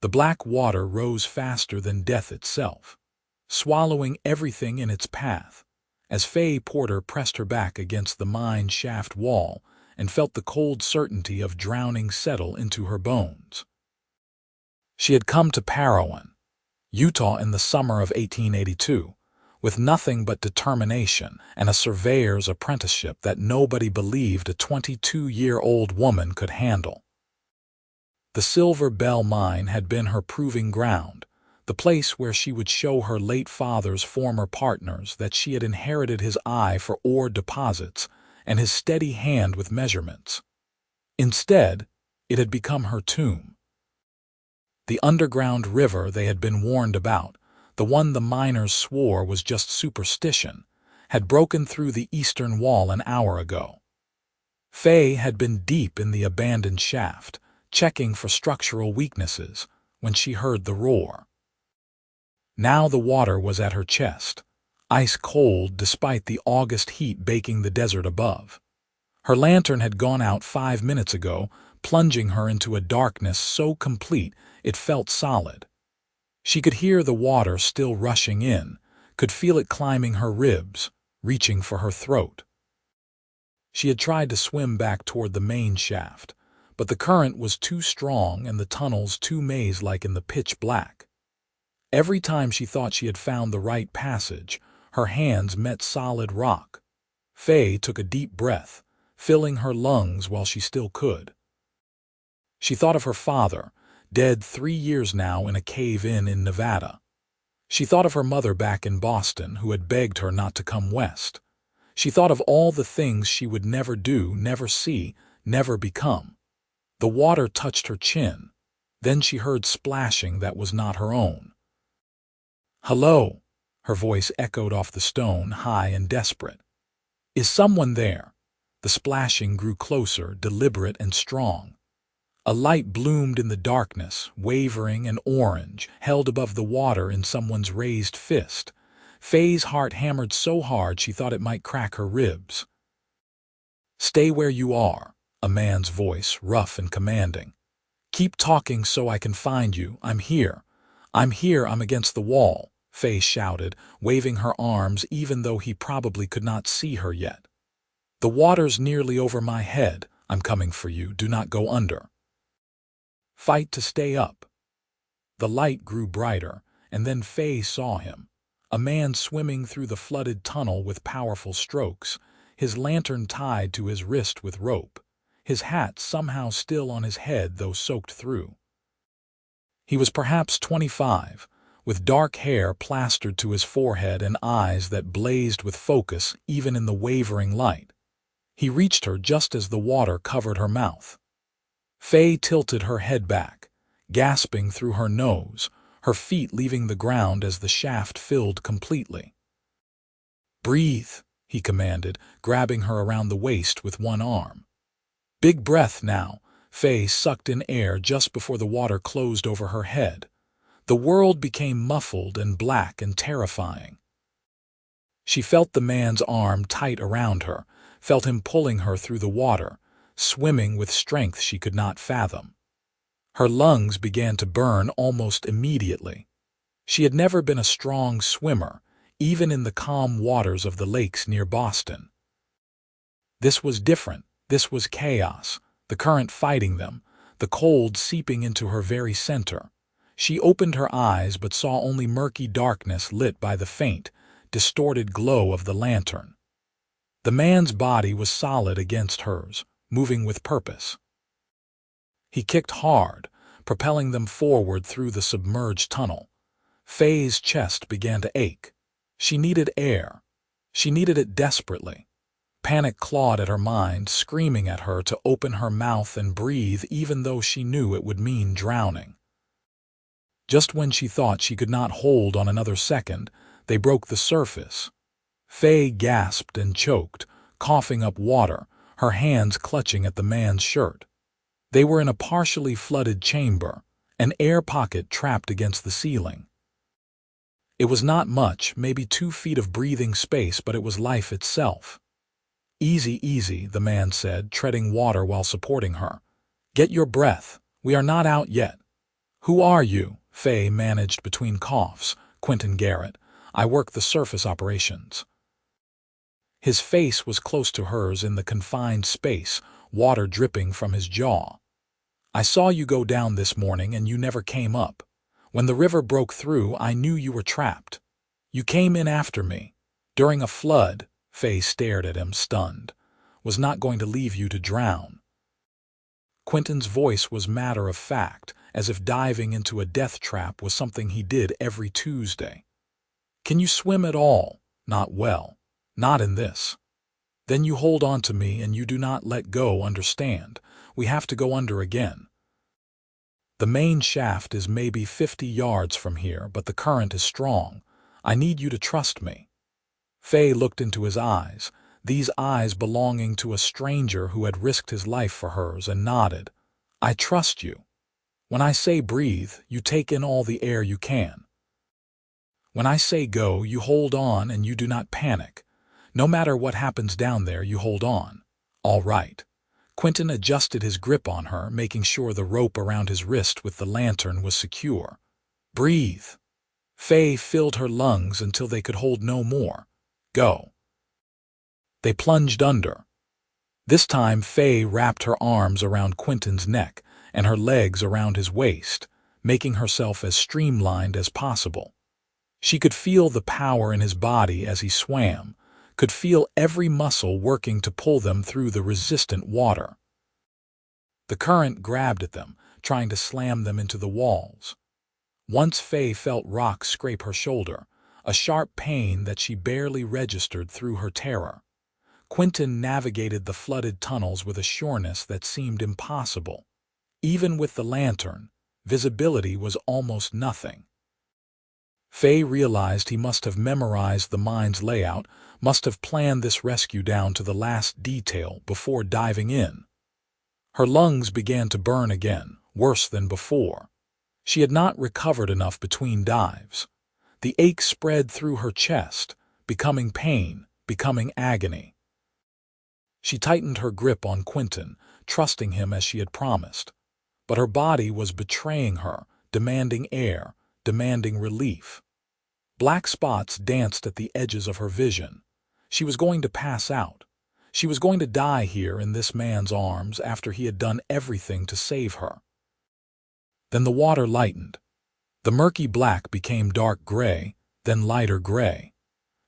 The black water rose faster than death itself, swallowing everything in its path, as Faye Porter pressed her back against the mine shaft wall and felt the cold certainty of drowning settle into her bones. She had come to Harrowing, Utah in the summer of 1882, with nothing but determination and a surveyor's apprenticeship that nobody believed a 22-year-old woman could handle. The Silver Bell mine had been her proving ground, the place where she would show her late father's former partners that she had inherited his eye for ore deposits and his steady hand with measurements. Instead, it had become her tomb. The underground river they had been warned about, the one the miners swore was just superstition, had broken through the eastern wall an hour ago. Faye had been deep in the abandoned shaft, checking for structural weaknesses, when she heard the roar. Now the water was at her chest, ice cold despite the August heat baking the desert above. Her lantern had gone out 5 minutes ago, plunging her into a darkness so complete it felt solid. She could hear the water still rushing in, could feel it climbing her ribs, reaching for her throat. She had tried to swim back toward the main shaft, but the current was too strong and the tunnels too maze-like in the pitch black. Every time she thought she had found the right passage, her hands met solid rock. Faye took a deep breath, filling her lungs while she still could. She thought of her father, dead 3 years now in a cave-in in Nevada. She thought of her mother back in Boston who had begged her not to come west. She thought of all the things she would never do, never see, never become. The water touched her chin. Then she heard splashing that was not her own. "Hello," her voice echoed off the stone, high and desperate. "Is someone there?" The splashing grew closer, deliberate and strong. A light bloomed in the darkness, wavering and orange, held above the water in someone's raised fist. Faye's heart hammered so hard she thought it might crack her ribs. "Stay where you are," a man's voice, rough and commanding. "Keep talking so I can find you. I'm here. I'm here, I'm against the wall," Faye shouted, waving her arms even though he probably could not see her yet. "The water's nearly over my head. I'm coming for you. Do not go under. Fight to stay up." The light grew brighter, and then Faye saw him, a man swimming through the flooded tunnel with powerful strokes, his lantern tied to his wrist with rope, his hat somehow still on his head though soaked through. He was perhaps 25, with dark hair plastered to his forehead and eyes that blazed with focus even in the wavering light. He reached her just as the water covered her mouth. Faye tilted her head back, gasping through her nose, her feet leaving the ground as the shaft filled completely. "Breathe," he commanded, grabbing her around the waist with one arm. Big breath now. Faye sucked in air just before the water closed over her head. The world became muffled and black and terrifying. She felt the man's arm tight around her, felt him pulling her through the water, swimming with strength she could not fathom. Her lungs began to burn almost immediately. She had never been a strong swimmer, even in the calm waters of the lakes near Boston. This was different. This was chaos, the current fighting them, the cold seeping into her very center. She opened her eyes but saw only murky darkness lit by the faint, distorted glow of the lantern. The man's body was solid against hers, moving with purpose. He kicked hard, propelling them forward through the submerged tunnel. Faye's chest began to ache. She needed air. She needed it desperately. Panic clawed at her mind, screaming at her to open her mouth and breathe even though she knew it would mean drowning. Just when she thought she could not hold on another second, they broke the surface. Faye gasped and choked, coughing up water, her hands clutching at the man's shirt. They were in a partially flooded chamber, an air pocket trapped against the ceiling. It was not much, maybe 2 feet of breathing space, but it was life itself. "Easy, easy," the man said, treading water while supporting her. "Get your breath. We are not out yet. "Who are you?" Faye managed between coughs. "Quinton Garrett. I work the surface operations." His face was close to hers in the confined space, water dripping from his jaw. "I saw you go down this morning and you never came up. When the river broke through, I knew you were trapped. You came in after me. During a flood," Faye stared at him, stunned, "was not going to leave you to drown." Quinton's voice was matter of fact, as if diving into a death trap was something he did every Tuesday. "Can you swim at all?" "Not well. Not in this." "Then you hold on to me and you do not let go, understand? We have to go under again. The main shaft is maybe 50 yards from here, but the current is strong. I need you to trust me." Faye looked into his eyes, these eyes belonging to a stranger who had risked his life for hers, and nodded. "I trust you. When I say breathe, you take in all the air you can. When I say go, you hold on and you do not panic. No matter what happens down there, you hold on." "All right." Quinton adjusted his grip on her, making sure the rope around his wrist with the lantern was secure. "Breathe." Faye filled her lungs until they could hold no more. "Go." They plunged under. This time Faye wrapped her arms around Quinton's neck and her legs around his waist, making herself as streamlined as possible. She could feel the power in his body as he swam, could feel every muscle working to pull them through the resistant water. The current grabbed at them, trying to slam them into the walls. Once Faye felt rocks scrape her shoulder, a sharp pain that she barely registered through her terror. Quinton navigated the flooded tunnels with a sureness that seemed impossible. Even with the lantern, visibility was almost nothing. Faye realized he must have memorized the mine's layout, must have planned this rescue down to the last detail before diving in. Her lungs began to burn again, worse than before. She had not recovered enough between dives. The ache spread through her chest, becoming pain, becoming agony. She tightened her grip on Quinton, trusting him as she had promised. But her body was betraying her, demanding air, demanding relief. Black spots danced at the edges of her vision. She was going to pass out. She was going to die here in this man's arms after he had done everything to save her. Then the water lightened. The murky black became dark gray, then lighter gray.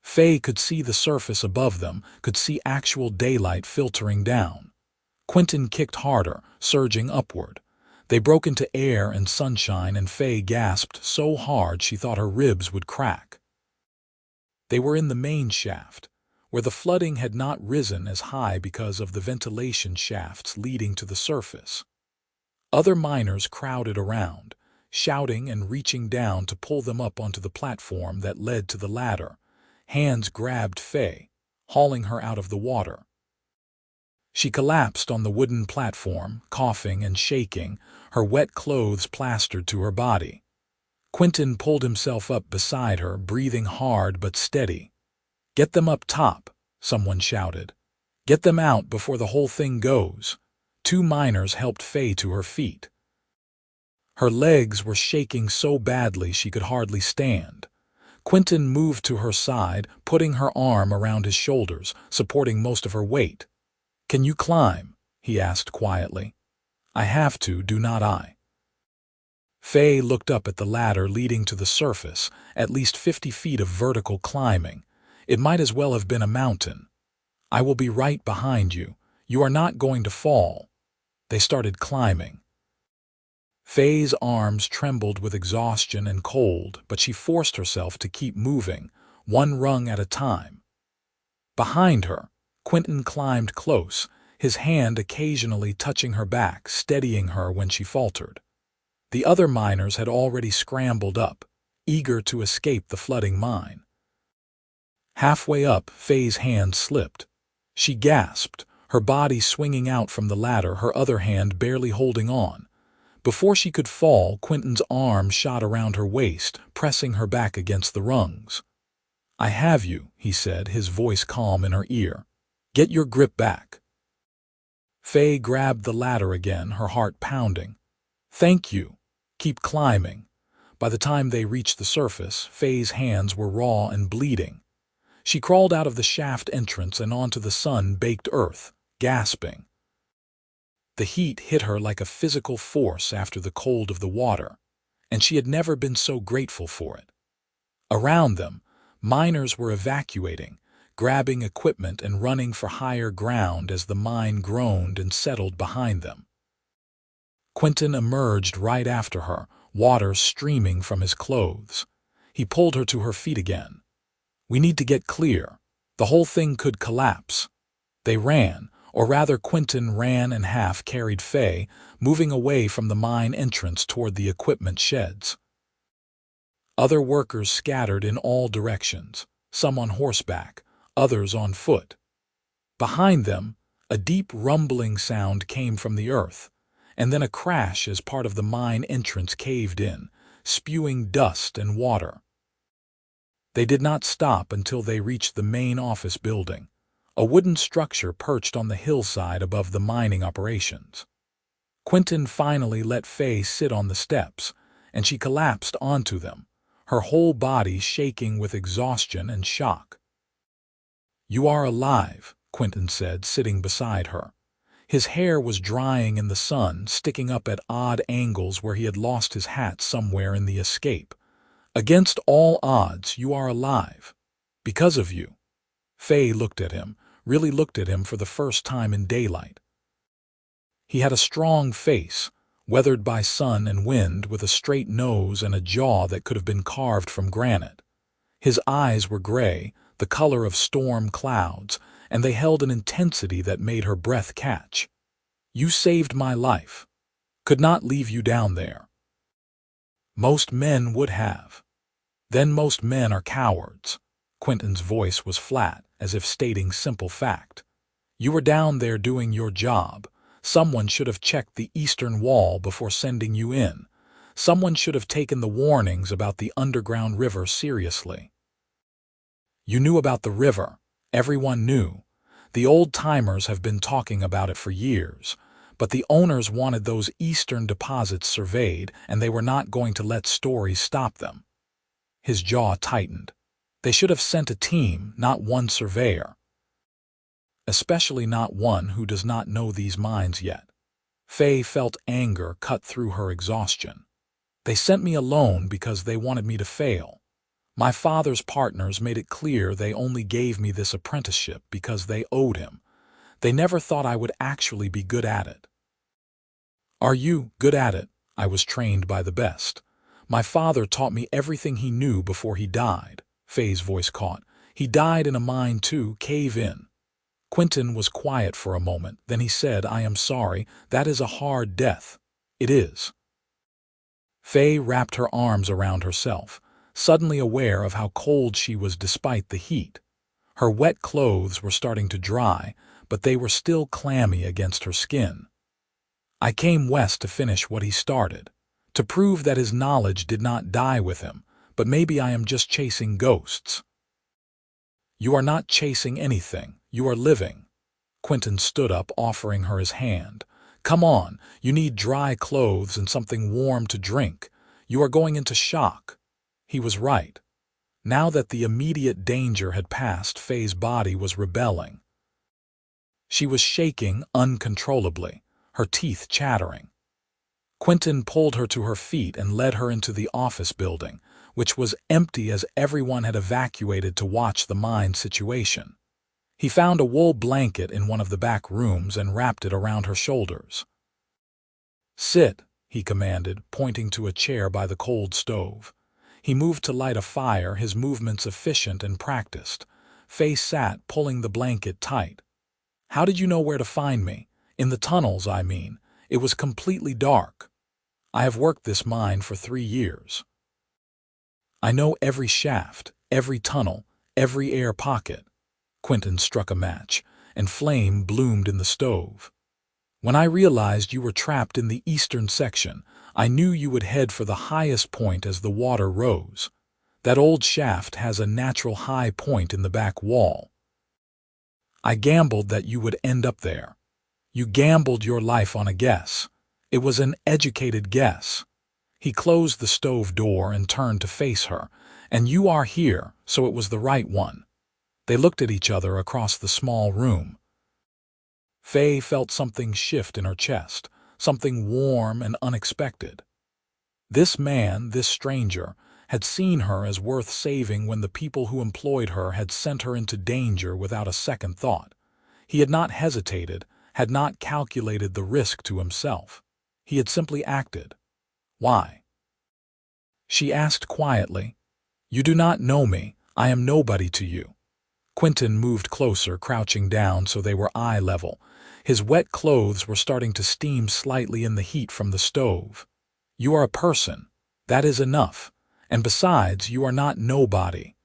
Faye could see the surface above them, could see actual daylight filtering down. Quinton kicked harder, surging upward. They broke into air and sunshine, and Faye gasped so hard she thought her ribs would crack. They were in the main shaft, where the flooding had not risen as high because of the ventilation shafts leading to the surface. Other miners crowded around, shouting and reaching down to pull them up onto the platform that led to the ladder. Hands grabbed Faye, hauling her out of the water. She collapsed on the wooden platform, coughing and shaking, her wet clothes plastered to her body. Quinton pulled himself up beside her, breathing hard but steady. "Get them up top," someone shouted. "Get them out before the whole thing goes." 2 miners helped Faye to her feet. Her legs were shaking so badly she could hardly stand. Quinton moved to her side, putting her arm around his shoulders, supporting most of her weight. "Can you climb?" he asked quietly. "I have to, do not I?" Faye looked up at the ladder leading to the surface, at least 50 feet of vertical climbing. It might as well have been a mountain. "I will be right behind you. You are not going to fall." They started climbing. Faye's arms trembled with exhaustion and cold, but she forced herself to keep moving, one rung at a time. Behind her, Quinton climbed close, his hand occasionally touching her back, steadying her when she faltered. The other miners had already scrambled up, eager to escape the flooding mine. Halfway up, Faye's hand slipped. She gasped, her body swinging out from the ladder, her other hand barely holding on. Before she could fall, Quinton's arm shot around her waist, pressing her back against the rungs. "I have you," he said, his voice calm in her ear. "Get your grip back." Faye grabbed the ladder again, her heart pounding. "Thank you." Keep climbing. By the time they reached the surface, Faye's hands were raw and bleeding. She crawled out of the shaft entrance and onto the sun-baked earth, gasping. The heat hit her like a physical force after the cold of the water, and she had never been so grateful for it. Around them, miners were evacuating, grabbing equipment and running for higher ground as the mine groaned and settled behind them. Quinton emerged right after her, water streaming from his clothes. He pulled her to her feet again. "We need to get clear. The whole thing could collapse." They ran, or rather Quinton ran and half-carried Faye, moving away from the mine entrance toward the equipment sheds. Other workers scattered in all directions, some on horseback, others on foot. Behind them, a deep rumbling sound came from the earth, and then a crash as part of the mine entrance caved in, spewing dust and water. They did not stop until they reached the main office building, a wooden structure perched on the hillside above the mining operations. Quinton finally let Faye sit on the steps, and she collapsed onto them, her whole body shaking with exhaustion and shock. "You are alive," Quinton said, sitting beside her. His hair was drying in the sun, sticking up at odd angles where he had lost his hat somewhere in the escape. "Against all odds, you are alive. Because of you." Faye looked at him, really looked at him for the first time in daylight. He had a strong face, weathered by sun and wind, with a straight nose and a jaw that could have been carved from granite. His eyes were gray, the color of storm clouds, and they held an intensity that made her breath catch. "You saved my life. Could not leave you down there. Most men would have. Then most men are cowards." Quinton's voice was flat, as if stating simple fact. "You were down there doing your job. Someone should have checked the eastern wall before sending you in. Someone should have taken the warnings about the underground river seriously." "You knew about the river. Everyone knew. The old-timers have been talking about it for years. But the owners wanted those eastern deposits surveyed, and they were not going to let stories stop them." His jaw tightened. "They should have sent a team, not one surveyor. Especially not one who does not know these mines yet." Faye felt anger cut through her exhaustion. "They sent me alone because they wanted me to fail. My father's partners made it clear they only gave me this apprenticeship because they owed him. They never thought I would actually be good at it." "Are you good at it?" "I was trained by the best. My father taught me everything he knew before he died." Faye's voice caught. "He died in a mine too, cave in." Quinton was quiet for a moment, then he said, "I am sorry, that is a hard death." "It is." Faye wrapped her arms around herself, suddenly aware of how cold she was despite the heat. Her wet clothes were starting to dry, but they were still clammy against her skin. "I came west to finish what he started, to prove that his knowledge did not die with him, but maybe I am just chasing ghosts." "You are not chasing anything, you are living." Quinton stood up, offering her his hand. "Come on, you need dry clothes and something warm to drink. You are going into shock." He was right. Now that the immediate danger had passed, Faye's body was rebelling. She was shaking uncontrollably, her teeth chattering. Quinton pulled her to her feet and led her into the office building, which was empty as everyone had evacuated to watch the mine situation. He found a wool blanket in one of the back rooms and wrapped it around her shoulders. "Sit," he commanded, pointing to a chair by the cold stove. He moved to light a fire, his movements efficient and practiced. Faye sat, pulling the blanket tight. "How did you know where to find me? In the tunnels, I mean. It was completely dark. I have worked this mine for 3 years. I know every shaft, every tunnel, every air pocket." Quinton struck a match, and flame bloomed in the stove. "When I realized you were trapped in the eastern section, I knew you would head for the highest point as the water rose. That old shaft has a natural high point in the back wall. I gambled that you would end up there. You gambled your life on a guess. It was an educated guess." He closed the stove door and turned to face her. "And you are here, so it was the right one." They looked at each other across the small room. Faye felt something shift in her chest, something warm and unexpected. This man, this stranger, had seen her as worth saving when the people who employed her had sent her into danger without a second thought. He had not hesitated, had not calculated the risk to himself. He had simply acted. Why? She asked quietly. "You do not know me. I am nobody to you." Quinton moved closer, crouching down so they were eye level. His wet clothes were starting to steam slightly in the heat from the stove. "You are a person. That is enough. And besides, you are not nobody.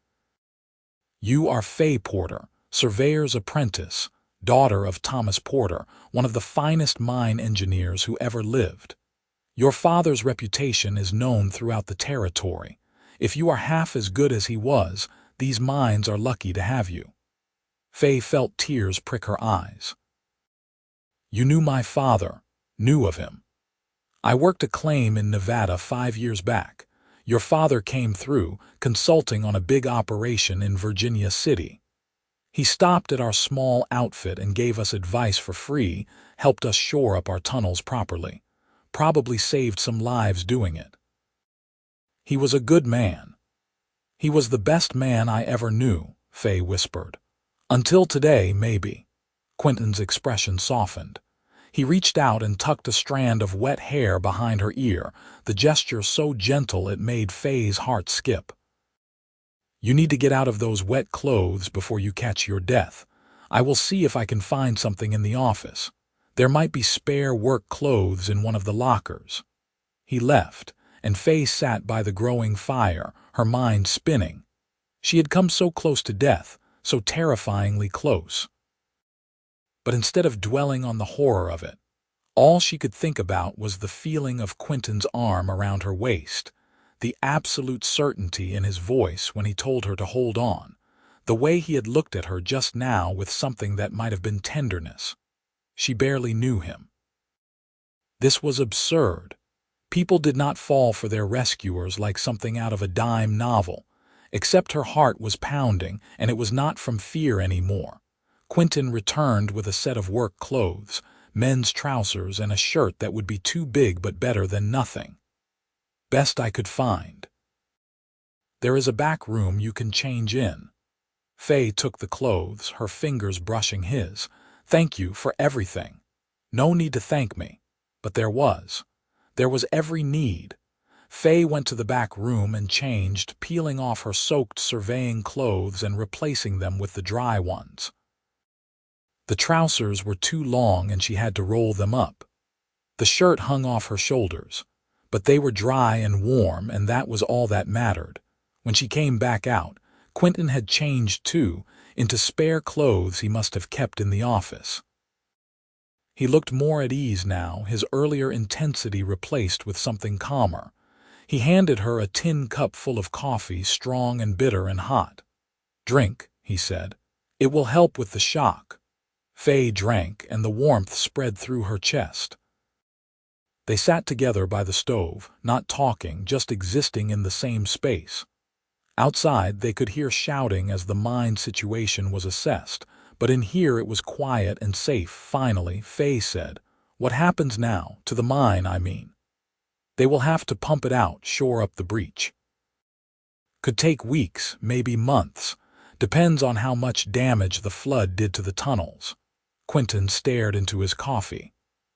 You are Faye Porter, surveyor's apprentice, daughter of Thomas Porter, one of the finest mine engineers who ever lived. Your father's reputation is known throughout the territory. If you are half as good as he was, these mines are lucky to have you." Faye felt tears prick her eyes. "You knew my father, knew of him. I worked a claim in Nevada 5 years back. Your father came through, consulting on a big operation in Virginia City. He stopped at our small outfit and gave us advice for free, helped us shore up our tunnels properly. Probably saved some lives doing it. He was a good man." "He was the best man I ever knew," Faye whispered. "Until today, maybe." Quinton's expression softened. He reached out and tucked a strand of wet hair behind her ear, the gesture so gentle it made Faye's heart skip. "You need to get out of those wet clothes before you catch your death. I will see if I can find something in the office. There might be spare work clothes in one of the lockers." He left, and Faye sat by the growing fire, her mind spinning. She had come so close to death, so terrifyingly close. But instead of dwelling on the horror of it, all she could think about was the feeling of Quinton's arm around her waist, the absolute certainty in his voice when he told her to hold on, the way he had looked at her just now with something that might have been tenderness. She barely knew him. This was absurd. People did not fall for their rescuers like something out of a dime novel, except her heart was pounding, and it was not from fear anymore. Quinton returned with a set of work clothes, men's trousers and a shirt that would be too big but better than nothing. "Best I could find. There is a back room you can change in." Faye took the clothes, her fingers brushing his. "Thank you for everything." No need to thank me. But there was. There was every need. Faye went to the back room and changed, peeling off her soaked surveying clothes and replacing them with the dry ones. The trousers were too long and she had to roll them up. The shirt hung off her shoulders, but they were dry and warm, and that was all that mattered. When she came back out, Quinton had changed too, into spare clothes he must have kept in the office. He looked more at ease now, his earlier intensity replaced with something calmer. He handed her a tin cup full of coffee, strong and bitter and hot. "Drink," he said. "It will help with the shock." Faye drank, and the warmth spread through her chest. They sat together by the stove, not talking, just existing in the same space. Outside, they could hear shouting as the mine situation was assessed, but in here it was quiet and safe. Finally, Faye said, "What happens now, to the mine, I mean?" "They will have to pump it out, shore up the breach. Could take weeks, maybe months. Depends on how much damage the flood did to the tunnels." Quinton stared into his coffee.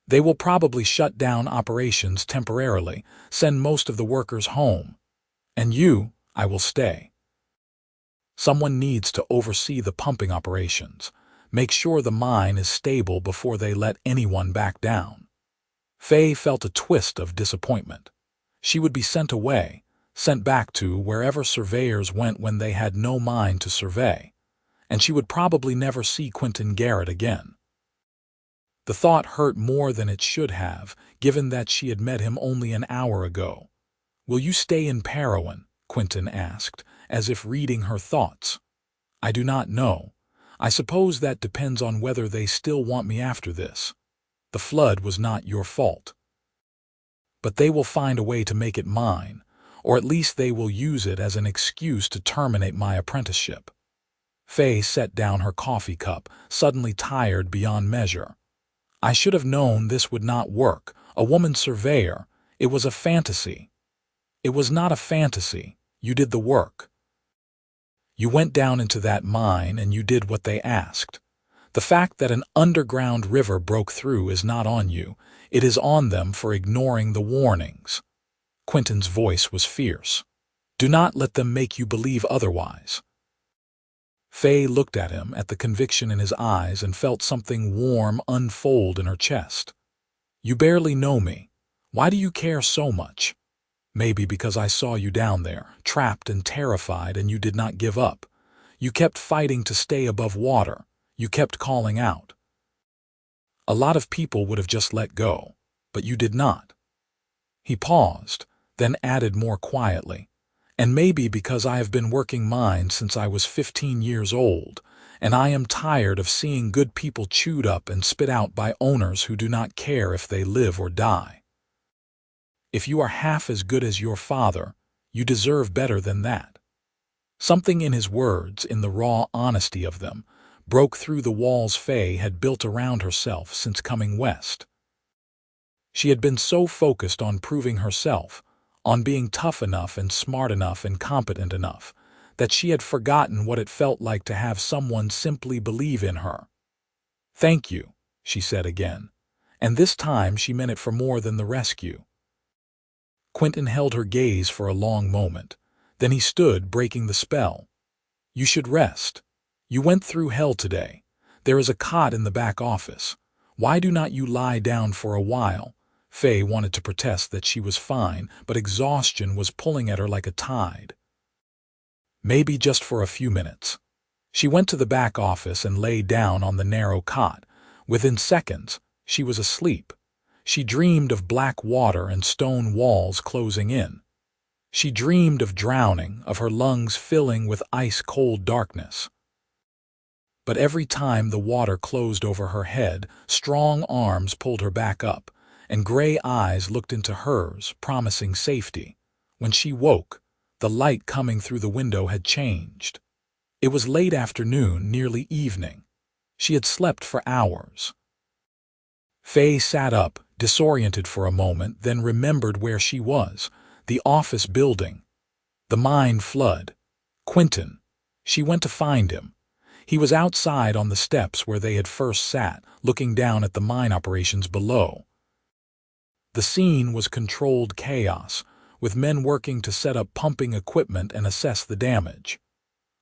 "They will probably shut down operations temporarily, send most of the workers home. And you, I will stay. Someone needs to oversee the pumping operations, make sure the mine is stable before they let anyone back down." Faye felt a twist of disappointment. She would be sent away, sent back to wherever surveyors went when they had no mine to survey, and she would probably never see Quinton Garrett again. The thought hurt more than it should have, given that she had met him only an hour ago. "Will you stay in Harrowing?" Quinton asked, as if reading her thoughts. "I do not know. I suppose that depends on whether they still want me after this. The flood was not your fault." but they will find a way to make it mine, or at least they will use it as an excuse to terminate my apprenticeship." Faye set down her coffee cup, suddenly tired beyond measure. "I should have known this would not work. A woman surveyor. It was a fantasy." "It was not a fantasy. You did the work. You went down into that mine and you did what they asked. The fact that an underground river broke through is not on you. It is on them for ignoring the warnings." Quinton's voice was fierce. "Do not let them make you believe otherwise." Faye looked at him, at the conviction in his eyes, and felt something warm unfold in her chest. "You barely know me. Why do you care so much?" "Maybe because I saw you down there, trapped and terrified, and you did not give up. You kept fighting to stay above water. You kept calling out. A lot of people would have just let go, but you did not." He paused, then added more quietly, "And maybe because I have been working mines since I was 15 years old, and I am tired of seeing good people chewed up and spit out by owners who do not care if they live or die. If you are half as good as your father, you deserve better than that." Something in his words, in the raw honesty of them, broke through the walls Faye had built around herself since coming west. She had been so focused on proving herself, on being tough enough and smart enough and competent enough, that she had forgotten what it felt like to have someone simply believe in her. "Thank you," she said again, and this time she meant it for more than the rescue. Quinton held her gaze for a long moment. Then he stood, breaking the spell. "You should rest. You went through hell today. There is a cot in the back office. Why do not you lie down for a while?" Faye wanted to protest that she was fine, but exhaustion was pulling at her like a tide. "Maybe just for a few minutes." She went to the back office and lay down on the narrow cot. Within seconds, she was asleep. She dreamed of black water and stone walls closing in. She dreamed of drowning, of her lungs filling with ice-cold darkness. But every time the water closed over her head, strong arms pulled her back up, and gray eyes looked into hers, promising safety. When she woke, the light coming through the window had changed. It was late afternoon, nearly evening. She had slept for hours. Faye sat up, disoriented for a moment, then remembered where she was. The office building. The mine flood. Quinton. She went to find him. He was outside on the steps where they had first sat, looking down at the mine operations below. The scene was controlled chaos, with men working to set up pumping equipment and assess the damage.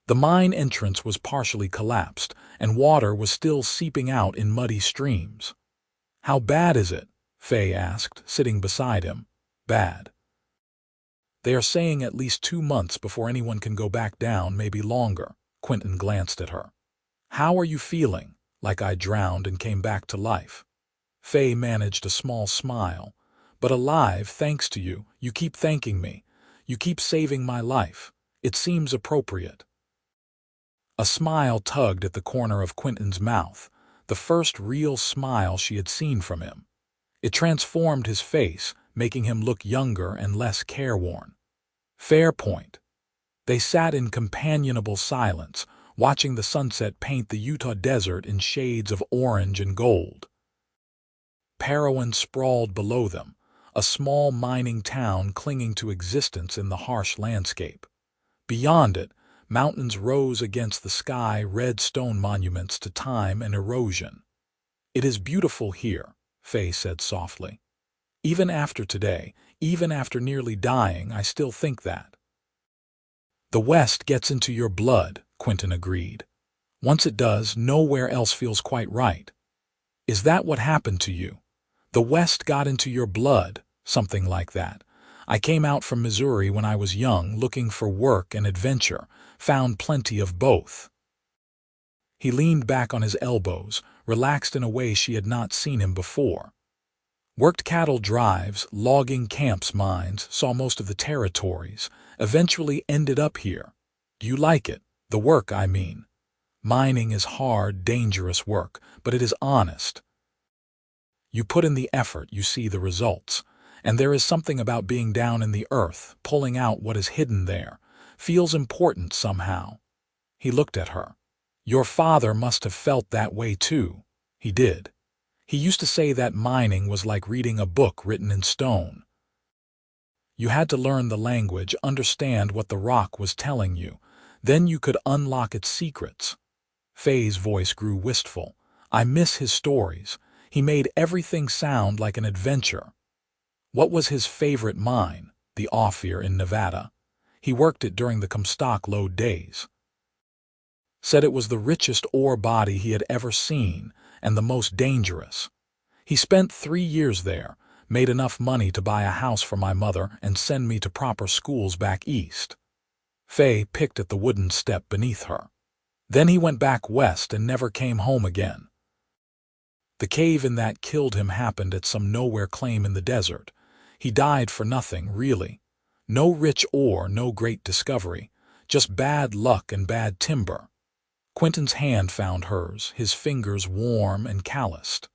The mine entrance was partially collapsed, and water was still seeping out in muddy streams. "How bad is it?" Faye asked, sitting beside him. "Bad. They are saying at least 2 months before anyone can go back down, maybe longer." Quinton glanced at her. "How are you feeling?" "Like I drowned and came back to life." Faye managed a small smile. "But alive, thanks to you. You keep thanking me. You keep saving my life. It seems appropriate." A smile tugged at the corner of Quinton's mouth, the first real smile she had seen from him. It transformed his face, making him look younger and less careworn. Fair point. They sat in companionable silence, watching the sunset paint the Utah desert in shades of orange and gold. Parowan sprawled below them, a small mining town clinging to existence in the harsh landscape. Beyond it, mountains rose against the sky, red stone monuments to time and erosion. "It is beautiful here," Faye said softly. "Even after today, even after nearly dying, I still think that." "The West gets into your blood," Quinton agreed. "Once it does, nowhere else feels quite right." "Is that what happened to you? The West got into your blood?" "Something like that. I came out from Missouri when I was young, looking for work and adventure, found plenty of both." He leaned back on his elbows, relaxed in a way she had not seen him before. "Worked cattle drives, logging camps, mines, saw most of the territories, eventually ended up here. Do you like it? The work, I mean. Mining is hard, dangerous work, but it is honest. You put in the effort, you see the results. And there is something about being down in the earth, pulling out what is hidden there. Feels important somehow. He looked at her. Your father must have felt that way too. He did. He used to say that mining was like reading a book written in stone. You had to learn the language, understand what the rock was telling you. Then you could unlock its secrets. Faye's voice grew wistful. I miss his stories. He made everything sound like an adventure. What was his favorite mine? The Ophir in Nevada. He worked it during the Comstock lode days. Said it was the richest ore body he had ever seen, and the most dangerous. He spent 3 years there, made enough money to buy a house for my mother and send me to proper schools back east. Faye picked at the wooden step beneath her. Then he went back west and never came home again. The cave-in that killed him happened at some nowhere claim in the desert. He died for nothing, really. No rich ore, no great discovery, just bad luck and bad timber. Quinton's hand found hers, his fingers warm and calloused.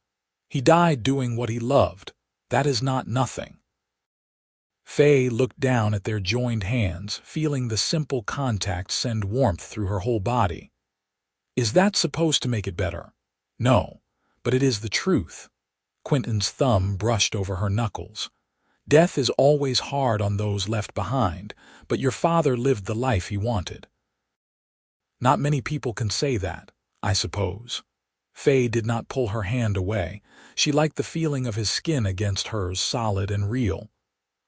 He died doing what he loved. That is not nothing. Faye looked down at their joined hands, feeling the simple contact send warmth through her whole body. Is that supposed to make it better? No, but it is the truth. Quinton's thumb brushed over her knuckles. Death is always hard on those left behind, but your father lived the life he wanted. Not many people can say that, I suppose. Faye did not pull her hand away. She liked the feeling of his skin against hers, solid and real.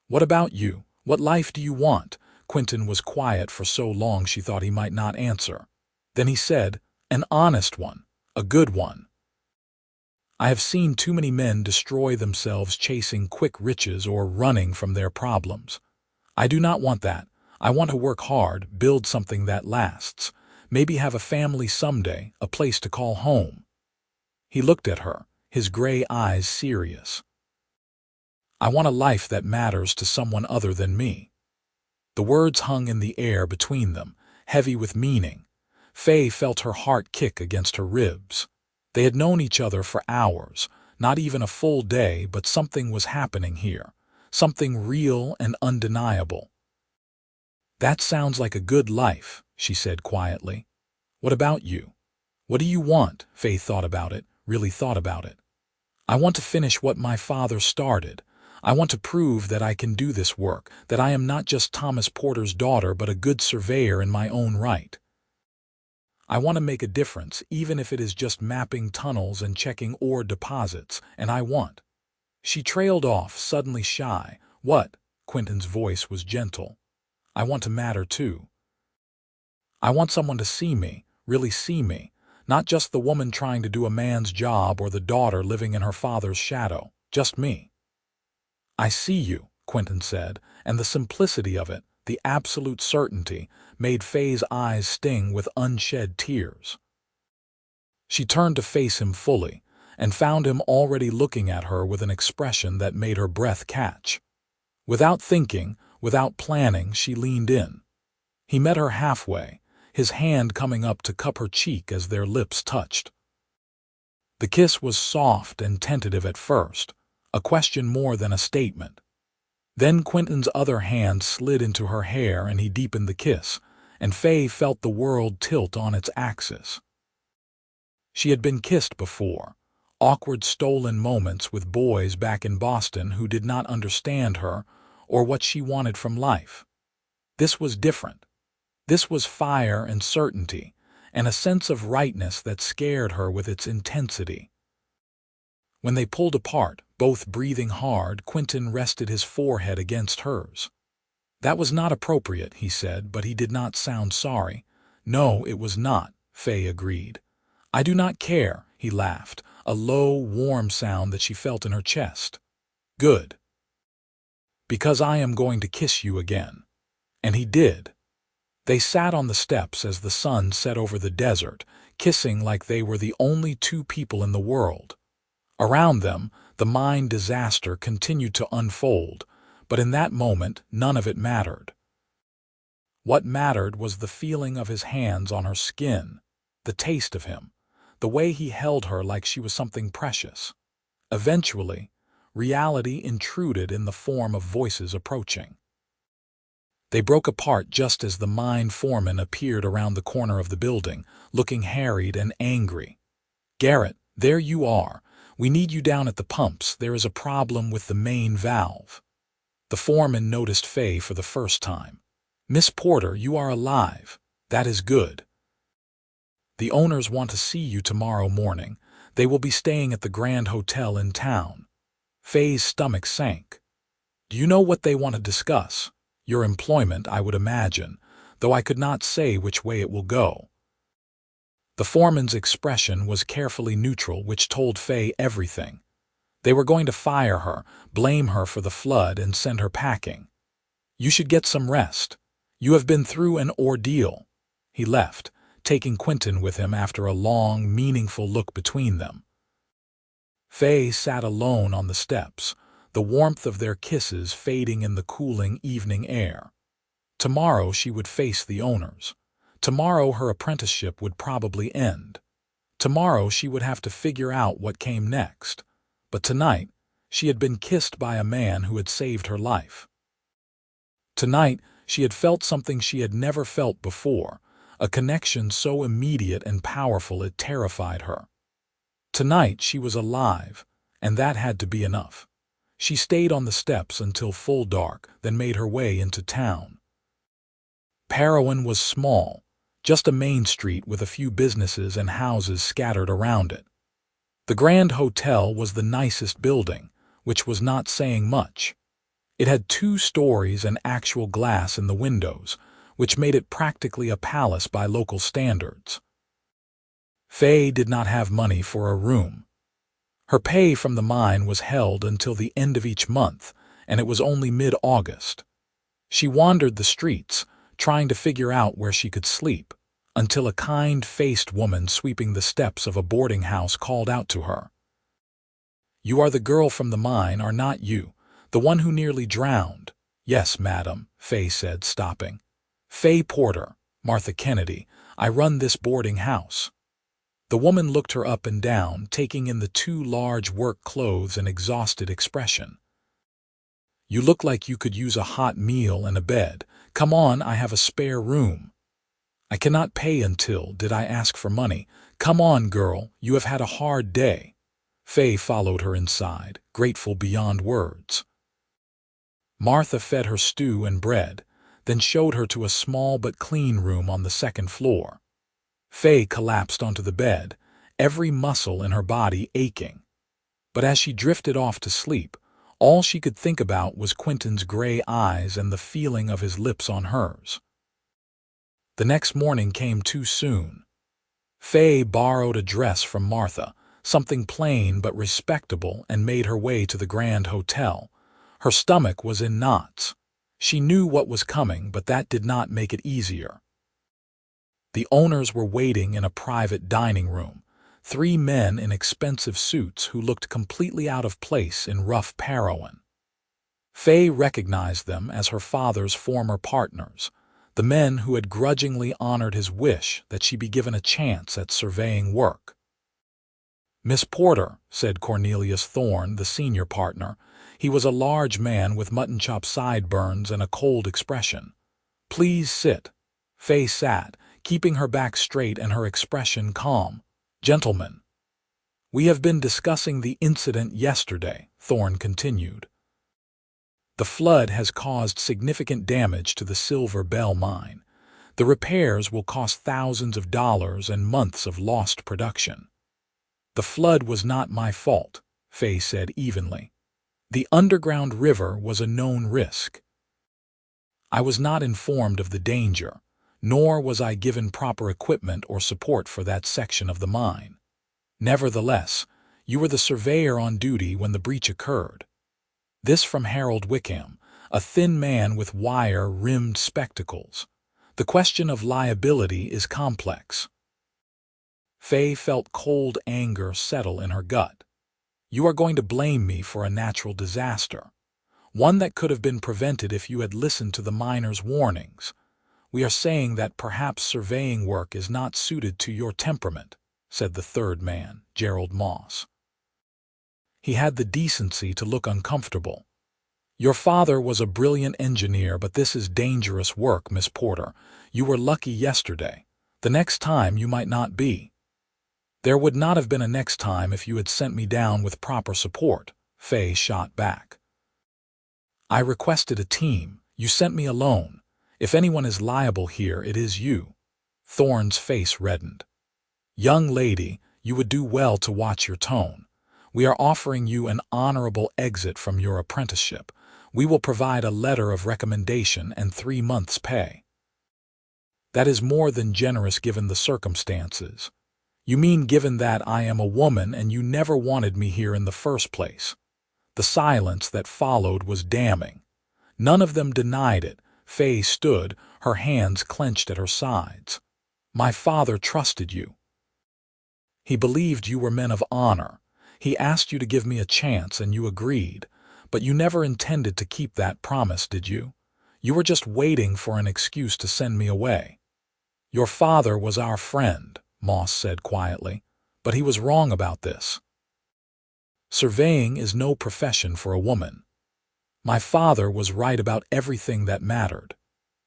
What about you? What life do you want? Quinton was quiet for so long she thought he might not answer. Then he said, an honest one, a good one. I have seen too many men destroy themselves chasing quick riches or running from their problems. I do not want that. I want to work hard, build something that lasts. Maybe have a family someday, a place to call home. He looked at her, his gray eyes serious. I want a life that matters to someone other than me. The words hung in the air between them, heavy with meaning. Faye felt her heart kick against her ribs. They had known each other for hours, not even a full day, but something was happening here, something real and undeniable. That sounds like a good life, she said quietly. What about you? What do you want? Faye thought about it, really thought about it. I want to finish what my father started. I want to prove that I can do this work, that I am not just Thomas Porter's daughter but a good surveyor in my own right. I want to make a difference, even if it is just mapping tunnels and checking ore deposits, and I want. She trailed off, suddenly shy. What? Quinton's voice was gentle. I want to matter too. I want someone to see me, really see me, not just the woman trying to do a man's job or the daughter living in her father's shadow, just me. I see you, Quinton said, and the simplicity of it, the absolute certainty, made Faye's eyes sting with unshed tears. She turned to face him fully, and found him already looking at her with an expression that made her breath catch. Without thinking, without planning, she leaned in. He met her halfway, his hand coming up to cup her cheek as their lips touched. The kiss was soft and tentative at first, a question more than a statement. Then Quinton's other hand slid into her hair and he deepened the kiss, and Faye felt the world tilt on its axis. She had been kissed before, awkward stolen moments with boys back in Boston who did not understand her or what she wanted from life. This was different. This was fire and certainty, and a sense of rightness that scared her with its intensity. When they pulled apart, both breathing hard, Quinton rested his forehead against hers. That was not appropriate, he said, but he did not sound sorry. No, it was not, Faye agreed. I do not care, he laughed, a low, warm sound that she felt in her chest. Good. Because I am going to kiss you again. And he did. They sat on the steps as the sun set over the desert, kissing like they were the only two people in the world. Around them, the mine disaster continued to unfold, but in that moment, none of it mattered. What mattered was the feeling of his hands on her skin, the taste of him, the way he held her like she was something precious. Eventually, reality intruded in the form of voices approaching. They broke apart just as the mine foreman appeared around the corner of the building, looking harried and angry. "Garrett, there you are. We need you down at the pumps. There is a problem with the main valve." The foreman noticed Faye for the first time. "Miss Porter, you are alive. That is good. The owners want to see you tomorrow morning. They will be staying at the Grand Hotel in town." Faye's stomach sank. "Do you know what they want to discuss?" "Your employment, I would imagine, though I could not say which way it will go." The foreman's expression was carefully neutral, which told Faye everything. They were going to fire her, blame her for the flood, and send her packing. "You should get some rest. You have been through an ordeal." He left, taking Quinton with him after a long, meaningful look between them. Faye sat alone on the steps, the warmth of their kisses fading in the cooling evening air. Tomorrow she would face the owners. Tomorrow her apprenticeship would probably end. Tomorrow she would have to figure out what came next. But tonight, she had been kissed by a man who had saved her life. Tonight, she had felt something she had never felt before, a connection so immediate and powerful it terrified her. Tonight she was alive, and that had to be enough. She stayed on the steps until full dark, then made her way into town. Harrowing was small, just a main street with a few businesses and houses scattered around it. The Grand Hotel was the nicest building, which was not saying much. It had 2 stories and actual glass in the windows, which made it practically a palace by local standards. Faye did not have money for a room. Her pay from the mine was held until the end of each month, and it was only mid-August. She wandered the streets, trying to figure out where she could sleep, until a kind-faced woman sweeping the steps of a boarding house called out to her. "You are the girl from the mine, are not you? The one who nearly drowned?" "Yes, madam," Faye said, stopping. "Faye Porter, Martha Kennedy. I run this boarding house." The woman looked her up and down, taking in the 2 large work clothes and exhausted expression. "You look like you could use a hot meal and a bed. Come on, I have a spare room." "I cannot pay until, did I ask for money? Come on, girl, you have had a hard day." Faye followed her inside, grateful beyond words. Martha fed her stew and bread, then showed her to a small but clean room on the 2nd floor. Faye collapsed onto the bed, every muscle in her body aching. But as she drifted off to sleep, all she could think about was Quinton's gray eyes and the feeling of his lips on hers. The next morning came too soon. Faye borrowed a dress from Martha, something plain but respectable, and made her way to the Grand Hotel. Her stomach was in knots. She knew what was coming, but that did not make it easier. The owners were waiting in a private dining room, 3 men in expensive suits who looked completely out of place in rough Harrowing. Faye recognized them as her father's former partners, the men who had grudgingly honored his wish that she be given a chance at surveying work. "Miss Porter," said Cornelius Thorne, the senior partner. He was a large man with mutton-chop sideburns and a cold expression. "Please sit." Faye sat, keeping her back straight and her expression calm. "Gentlemen, we have been discussing the incident yesterday," Thorne continued. "The flood has caused significant damage to the Silver Bell mine. The repairs will cost thousands of dollars and months of lost production." "The flood was not my fault," Faye said evenly. "The underground river was a known risk. I was not informed of the danger, nor was I given proper equipment or support for that section of the mine. Nevertheless, you were the surveyor on duty when the breach occurred." This from Harold Wickham, a thin man with wire-rimmed spectacles. "The question of liability is complex." Faye felt cold anger settle in her gut. "You are going to blame me for a natural disaster, one that could have been prevented if you had listened to the miners' warnings. We are saying that perhaps surveying work is not suited to your temperament," said the 3rd man, Gerald Moss. He had the decency to look uncomfortable. "Your father was a brilliant engineer, but this is dangerous work, Miss Porter. You were lucky yesterday. The next time you might not be." "There would not have been a next time if you had sent me down with proper support," Faye shot back. "I requested a team. You sent me alone. If anyone is liable here, it is you." Thorne's face reddened. "Young lady, you would do well to watch your tone. We are offering you an honorable exit from your apprenticeship. We will provide a letter of recommendation and 3 months' pay." "That is more than generous given the circumstances." "You mean given that I am a woman and you never wanted me here in the first place?" The silence that followed was damning. None of them denied it. Faye stood, her hands clenched at her sides. "My father trusted you. He believed you were men of honor. He asked you to give me a chance and you agreed. But you never intended to keep that promise, did you? You were just waiting for an excuse to send me away." "Your father was our friend," Moss said quietly, "but he was wrong about this. Surveying is no profession for a woman. My father was right about everything that mattered."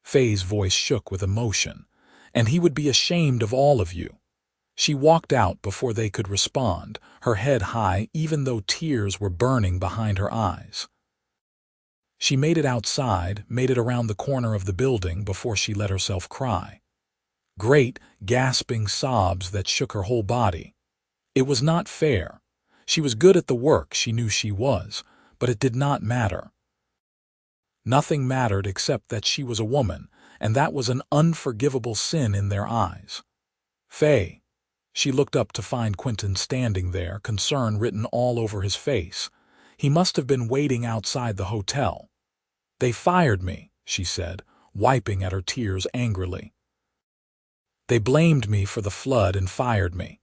Faye's voice shook with emotion. "And he would be ashamed of all of you." She walked out before they could respond, her head high even though tears were burning behind her eyes. She made it outside, made it around the corner of the building before she let herself cry. Great, gasping sobs that shook her whole body. It was not fair. She was good at the work, she knew she was, but it did not matter. Nothing mattered except that she was a woman, and that was an unforgivable sin in their eyes. "Faye." She looked up to find Quinton standing there, concern written all over his face. He must have been waiting outside the hotel. "They fired me," she said, wiping at her tears angrily. "They blamed me for the flood and fired me."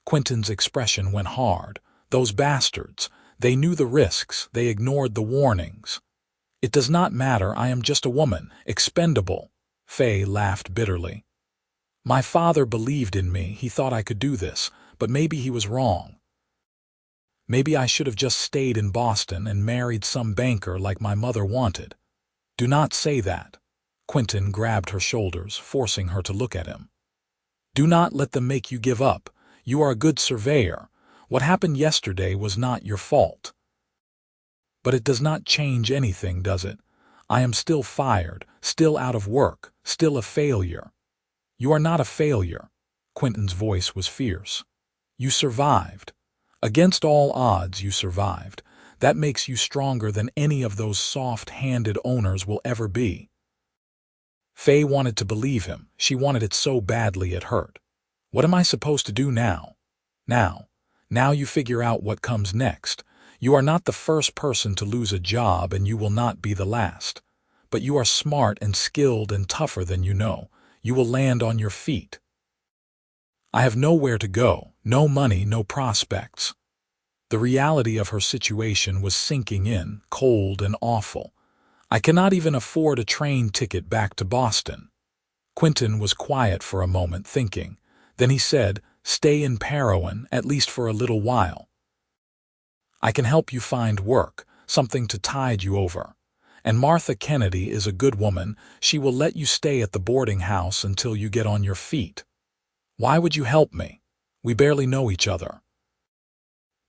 Quinton's expression went hard. "Those bastards. They knew the risks. They ignored the warnings." "It does not matter. I am just a woman, expendable." Faye laughed bitterly. "My father believed in me. He thought I could do this, but maybe he was wrong. Maybe I should have just stayed in Boston and married some banker like my mother wanted." "Do not say that." Quinton grabbed her shoulders, forcing her to look at him. "Do not let them make you give up. You are a good surveyor. What happened yesterday was not your fault." "But it does not change anything, does it? I am still fired, still out of work, still a failure." "You are not a failure." Quinton's voice was fierce. "You survived. Against all odds, you survived. That makes you stronger than any of those soft-handed owners will ever be." Faye wanted to believe him. She wanted it so badly it hurt. "What am I supposed to do now?" Now you figure out what comes next. You are not the first person to lose a job, and you will not be the last. But you are smart and skilled and tougher than you know. You will land on your feet." "I have nowhere to go, no money, no prospects." The reality of her situation was sinking in, cold and awful. "I cannot even afford a train ticket back to Boston." Quinton was quiet for a moment, thinking. Then he said, "Stay in Harrowing, at least for a little while. I can help you find work, something to tide you over. And Martha Kennedy is a good woman. She will let you stay at the boarding house until you get on your feet." "Why would you help me? We barely know each other."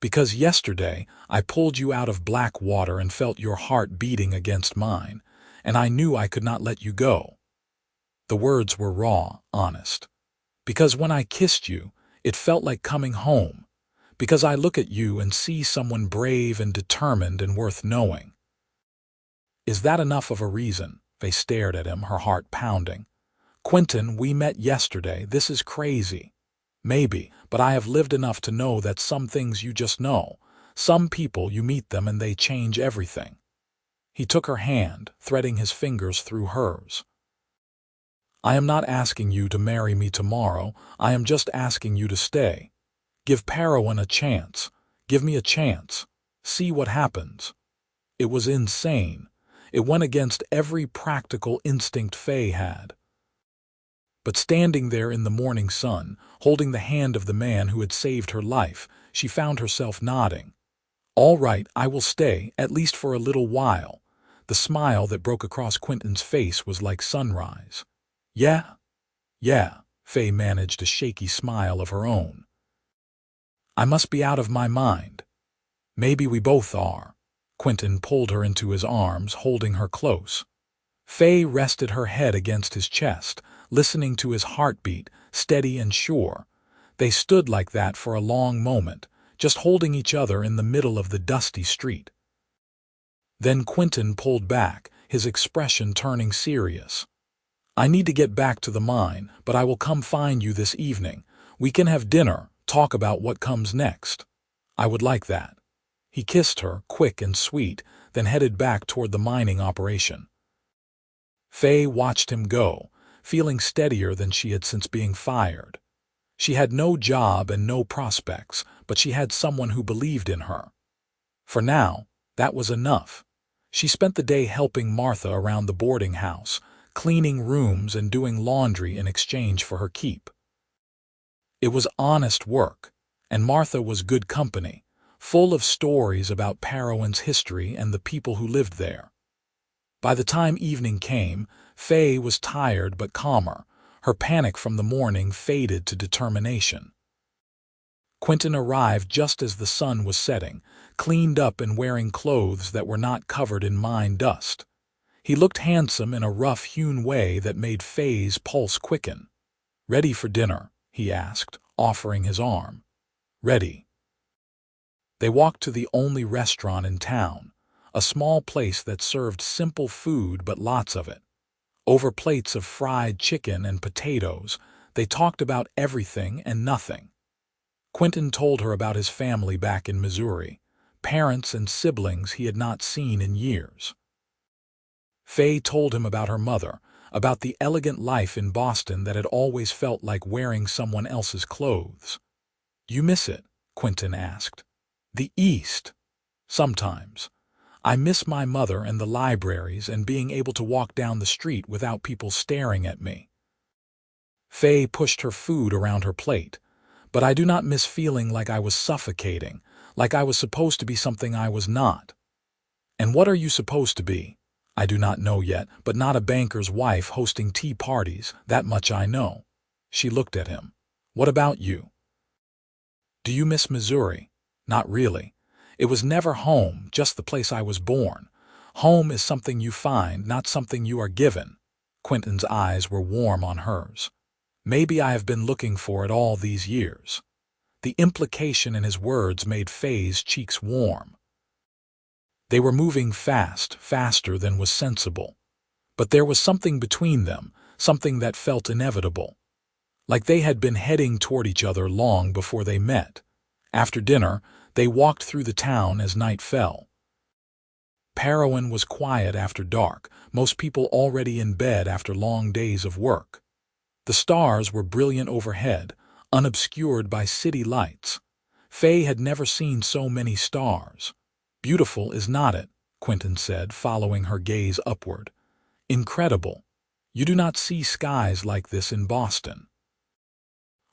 "Because yesterday I pulled you out of black water and felt your heart beating against mine, and I knew I could not let you go." The words were raw, honest. "Because when I kissed you, it felt like coming home. Because I look at you and see someone brave and determined and worth knowing." "Is that enough of a reason?" Faye stared at him, her heart pounding. "Quinton, we met yesterday. This is crazy. Maybe, but I have lived enough to know that some things you just know. Some people, you meet them and they change everything." He took her hand, threading his fingers through hers. "I am not asking you to marry me tomorrow. I am just asking you to stay. Give Parowan a chance. Give me a chance. See what happens." It was insane. It went against every practical instinct Faye had. But standing there in the morning sun, holding the hand of the man who had saved her life, she found herself nodding. All right, I will stay, at least for a little while. The smile that broke across Quinton's face was like sunrise. Yeah? Yeah, Faye managed a shaky smile of her own. I must be out of my mind. Maybe we both are. Quinton pulled her into his arms, holding her close. Faye rested her head against his chest, listening to his heartbeat, steady and sure. They stood like that for a long moment, just holding each other in the middle of the dusty street. Then Quinton pulled back, his expression turning serious. I need to get back to the mine, but I will come find you this evening. We can have dinner, talk about what comes next. I would like that. He kissed her, quick and sweet, then headed back toward the mining operation. Faye watched him go, feeling steadier than she had since being fired. She had no job and no prospects, but she had someone who believed in her. For now, that was enough. She spent the day helping Martha around the boarding house, cleaning rooms and doing laundry in exchange for her keep. It was honest work, and Martha was good company, full of stories about Parowan's history and the people who lived there. By the time evening came, Faye was tired but calmer. Her panic from the morning faded to determination. Quinton arrived just as the sun was setting, cleaned up and wearing clothes that were not covered in mine dust. He looked handsome in a rough-hewn way that made Faye's pulse quicken. "Ready for dinner?" he asked, offering his arm. "Ready." They walked to the only restaurant in town, a small place that served simple food but lots of it. Over plates of fried chicken and potatoes, they talked about everything and nothing. Quinton told her about his family back in Missouri, parents and siblings he had not seen in years. Faye told him about her mother, about the elegant life in Boston that had always felt like wearing someone else's clothes. "You miss it?" Quinton asked. "The East?" "Sometimes. I miss my mother and the libraries and being able to walk down the street without people staring at me." Faye pushed her food around her plate. "But I do not miss feeling like I was suffocating, like I was supposed to be something I was not." "And what are you supposed to be?" "I do not know yet, but not a banker's wife hosting tea parties, that much I know." She looked at him. "What about you?" "Do you miss Missouri?" "Not really. It was never home, just the place I was born. Home is something you find, not something you are given." Quinton's eyes were warm on hers. "Maybe I have been looking for it all these years." The implication in his words made Faye's cheeks warm. They were moving fast, faster than was sensible. But there was something between them, something that felt inevitable. Like they had been heading toward each other long before they met. After dinner, they walked through the town as night fell. Parowan was quiet after dark, most people already in bed after long days of work. The stars were brilliant overhead, unobscured by city lights. Faye had never seen so many stars. "Beautiful, is not it?" Quinton said, following her gaze upward. "Incredible. You do not see skies like this in Boston.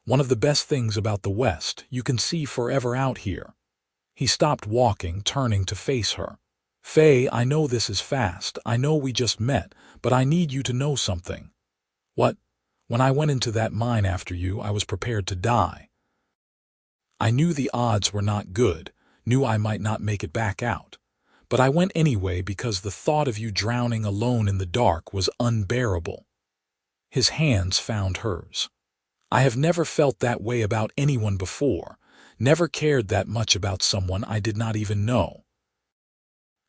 One of the best things about the West, you can see forever out here." He stopped walking, turning to face her. "Faye, I know this is fast, I know we just met, but I need you to know something." "What?" "When I went into that mine after you, I was prepared to die. I knew the odds were not good, knew I might not make it back out. But I went anyway because the thought of you drowning alone in the dark was unbearable." His hands found hers. "I have never felt that way about anyone before, never cared that much about someone I did not even know.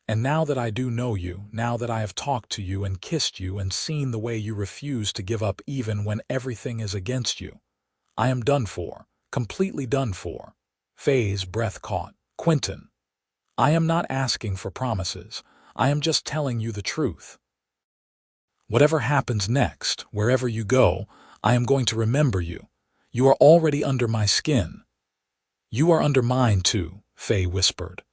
And now that I do know you, now that I have talked to you and kissed you and seen the way you refuse to give up even when everything is against you, I am done for, completely done for." Faye's breath caught. "Quinton, I am not asking for promises. I am just telling you the truth. Whatever happens next, wherever you go, I am going to remember you. You are already under my skin." "You are under mine too," Faye whispered.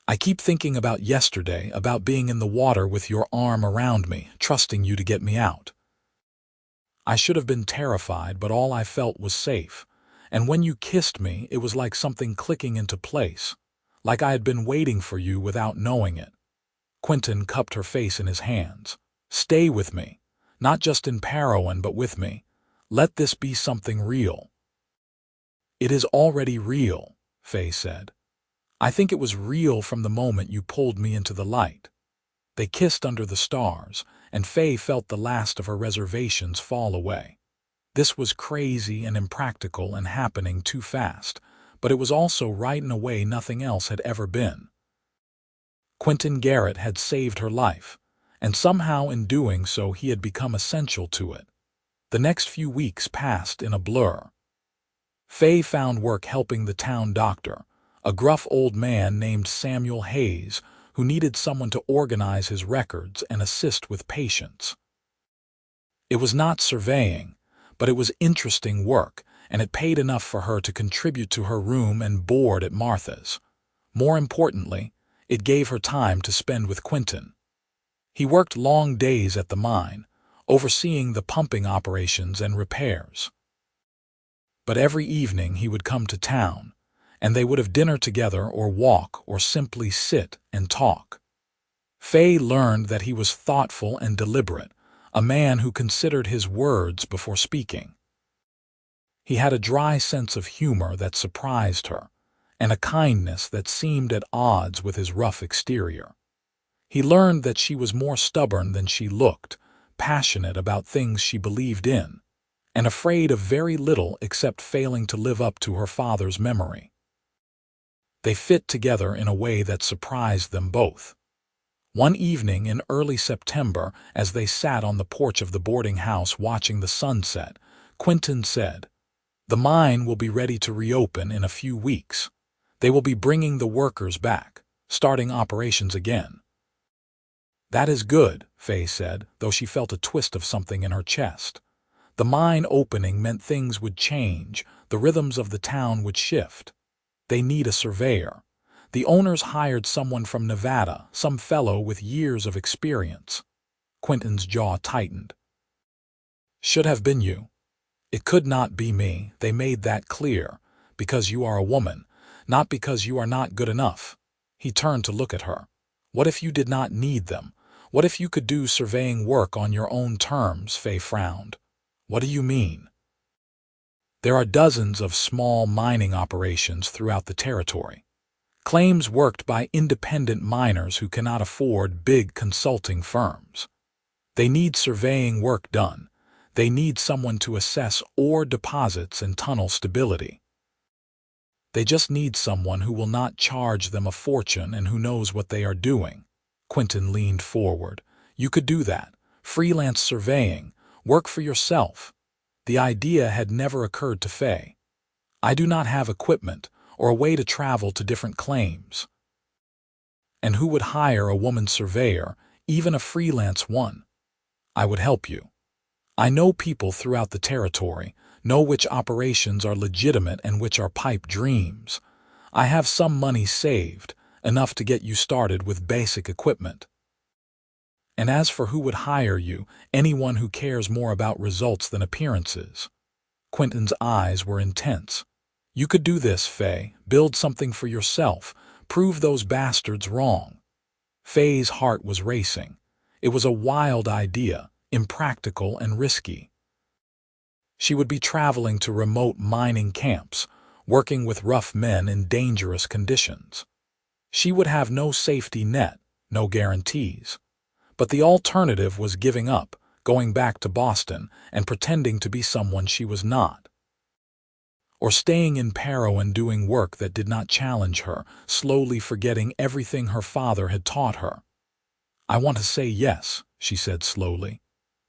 "I keep thinking about yesterday, about being in the water with your arm around me, trusting you to get me out. I should have been terrified, but all I felt was safe. And when you kissed me, it was like something clicking into place. like I had been waiting for you without knowing it." Quinton cupped her face in his hands. "Stay with me, not just in Parowan, but with me. Let this be something real." "It is already real," Faye said. "I think it was real from the moment you pulled me into the light." They kissed under the stars, and Faye felt the last of her reservations fall away. This was crazy and impractical and happening too fast, but it was also right in a way nothing else had ever been. Quinton Garrett had saved her life, and somehow in doing so he had become essential to it. The next few weeks passed in a blur. Faye found work helping the town doctor, a gruff old man named Samuel Hayes, who needed someone to organize his records and assist with patients. It was not surveying, but it was interesting work, and it paid enough for her to contribute to her room and board at Martha's. More importantly, it gave her time to spend with Quinton. He worked long days at the mine, overseeing the pumping operations and repairs. But every evening he would come to town, and they would have dinner together or walk or simply sit and talk. Faye learned that he was thoughtful and deliberate, a man who considered his words before speaking. He had a dry sense of humor that surprised her, and a kindness that seemed at odds with his rough exterior. He learned that she was more stubborn than she looked, passionate about things she believed in, and afraid of very little except failing to live up to her father's memory. They fit together in a way that surprised them both. One evening in early September, as they sat on the porch of the boarding house watching the sunset, Quinton said, "The mine will be ready to reopen in a few weeks. They will be bringing the workers back, starting operations again." "That is good," Faye said, though she felt a twist of something in her chest. The mine opening meant things would change, the rhythms of the town would shift. They need a surveyor. The owners hired someone from Nevada, some fellow with years of experience. Quinton's jaw tightened. "Should have been you. It could not be me, they made that clear, because you are a woman, not because you are not good enough." He turned to look at her. "What if you did not need them? What if you could do surveying work on your own terms?" Faye frowned. "What do you mean?" "There are dozens of small mining operations throughout the territory. Claims worked by independent miners who cannot afford big consulting firms. They need surveying work done. They need someone to assess ore deposits and tunnel stability. They just need someone who will not charge them a fortune and who knows what they are doing." Quinton leaned forward. "You could do that. Freelance surveying. Work for yourself." The idea had never occurred to Faye. "I do not have equipment or a way to travel to different claims." "And who would hire a woman surveyor, even a freelance one?" "I would help you. I know people throughout the territory, know which operations are legitimate and which are pipe dreams. I have some money saved, enough to get you started with basic equipment. And as for who would hire you, anyone who cares more about results than appearances." Quinton's eyes were intense. "You could do this, Faye. Build something for yourself. Prove those bastards wrong." Faye's heart was racing. It was a wild idea, impractical and risky. She would be traveling to remote mining camps, working with rough men in dangerous conditions. She would have no safety net, no guarantees. But the alternative was giving up, going back to Boston, and pretending to be someone she was not. Or staying in Parowan doing work that did not challenge her, slowly forgetting everything her father had taught her. "I want to say yes," she said slowly.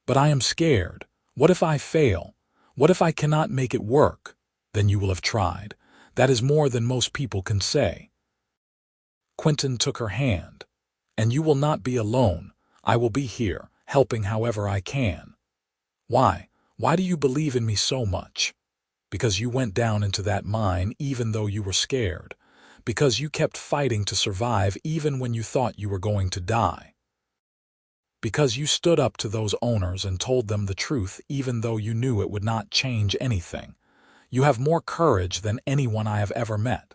"But I am scared. What if I fail? What if I cannot make it work?" "Then you will have tried. That is more than most people can say." Quinton took her hand. "And you will not be alone. I will be here, helping however I can." "Why? Why do you believe in me so much?" "Because you went down into that mine even though you were scared. Because you kept fighting to survive even when you thought you were going to die. Because you stood up to those owners and told them the truth even though you knew it would not change anything. You have more courage than anyone I have ever met."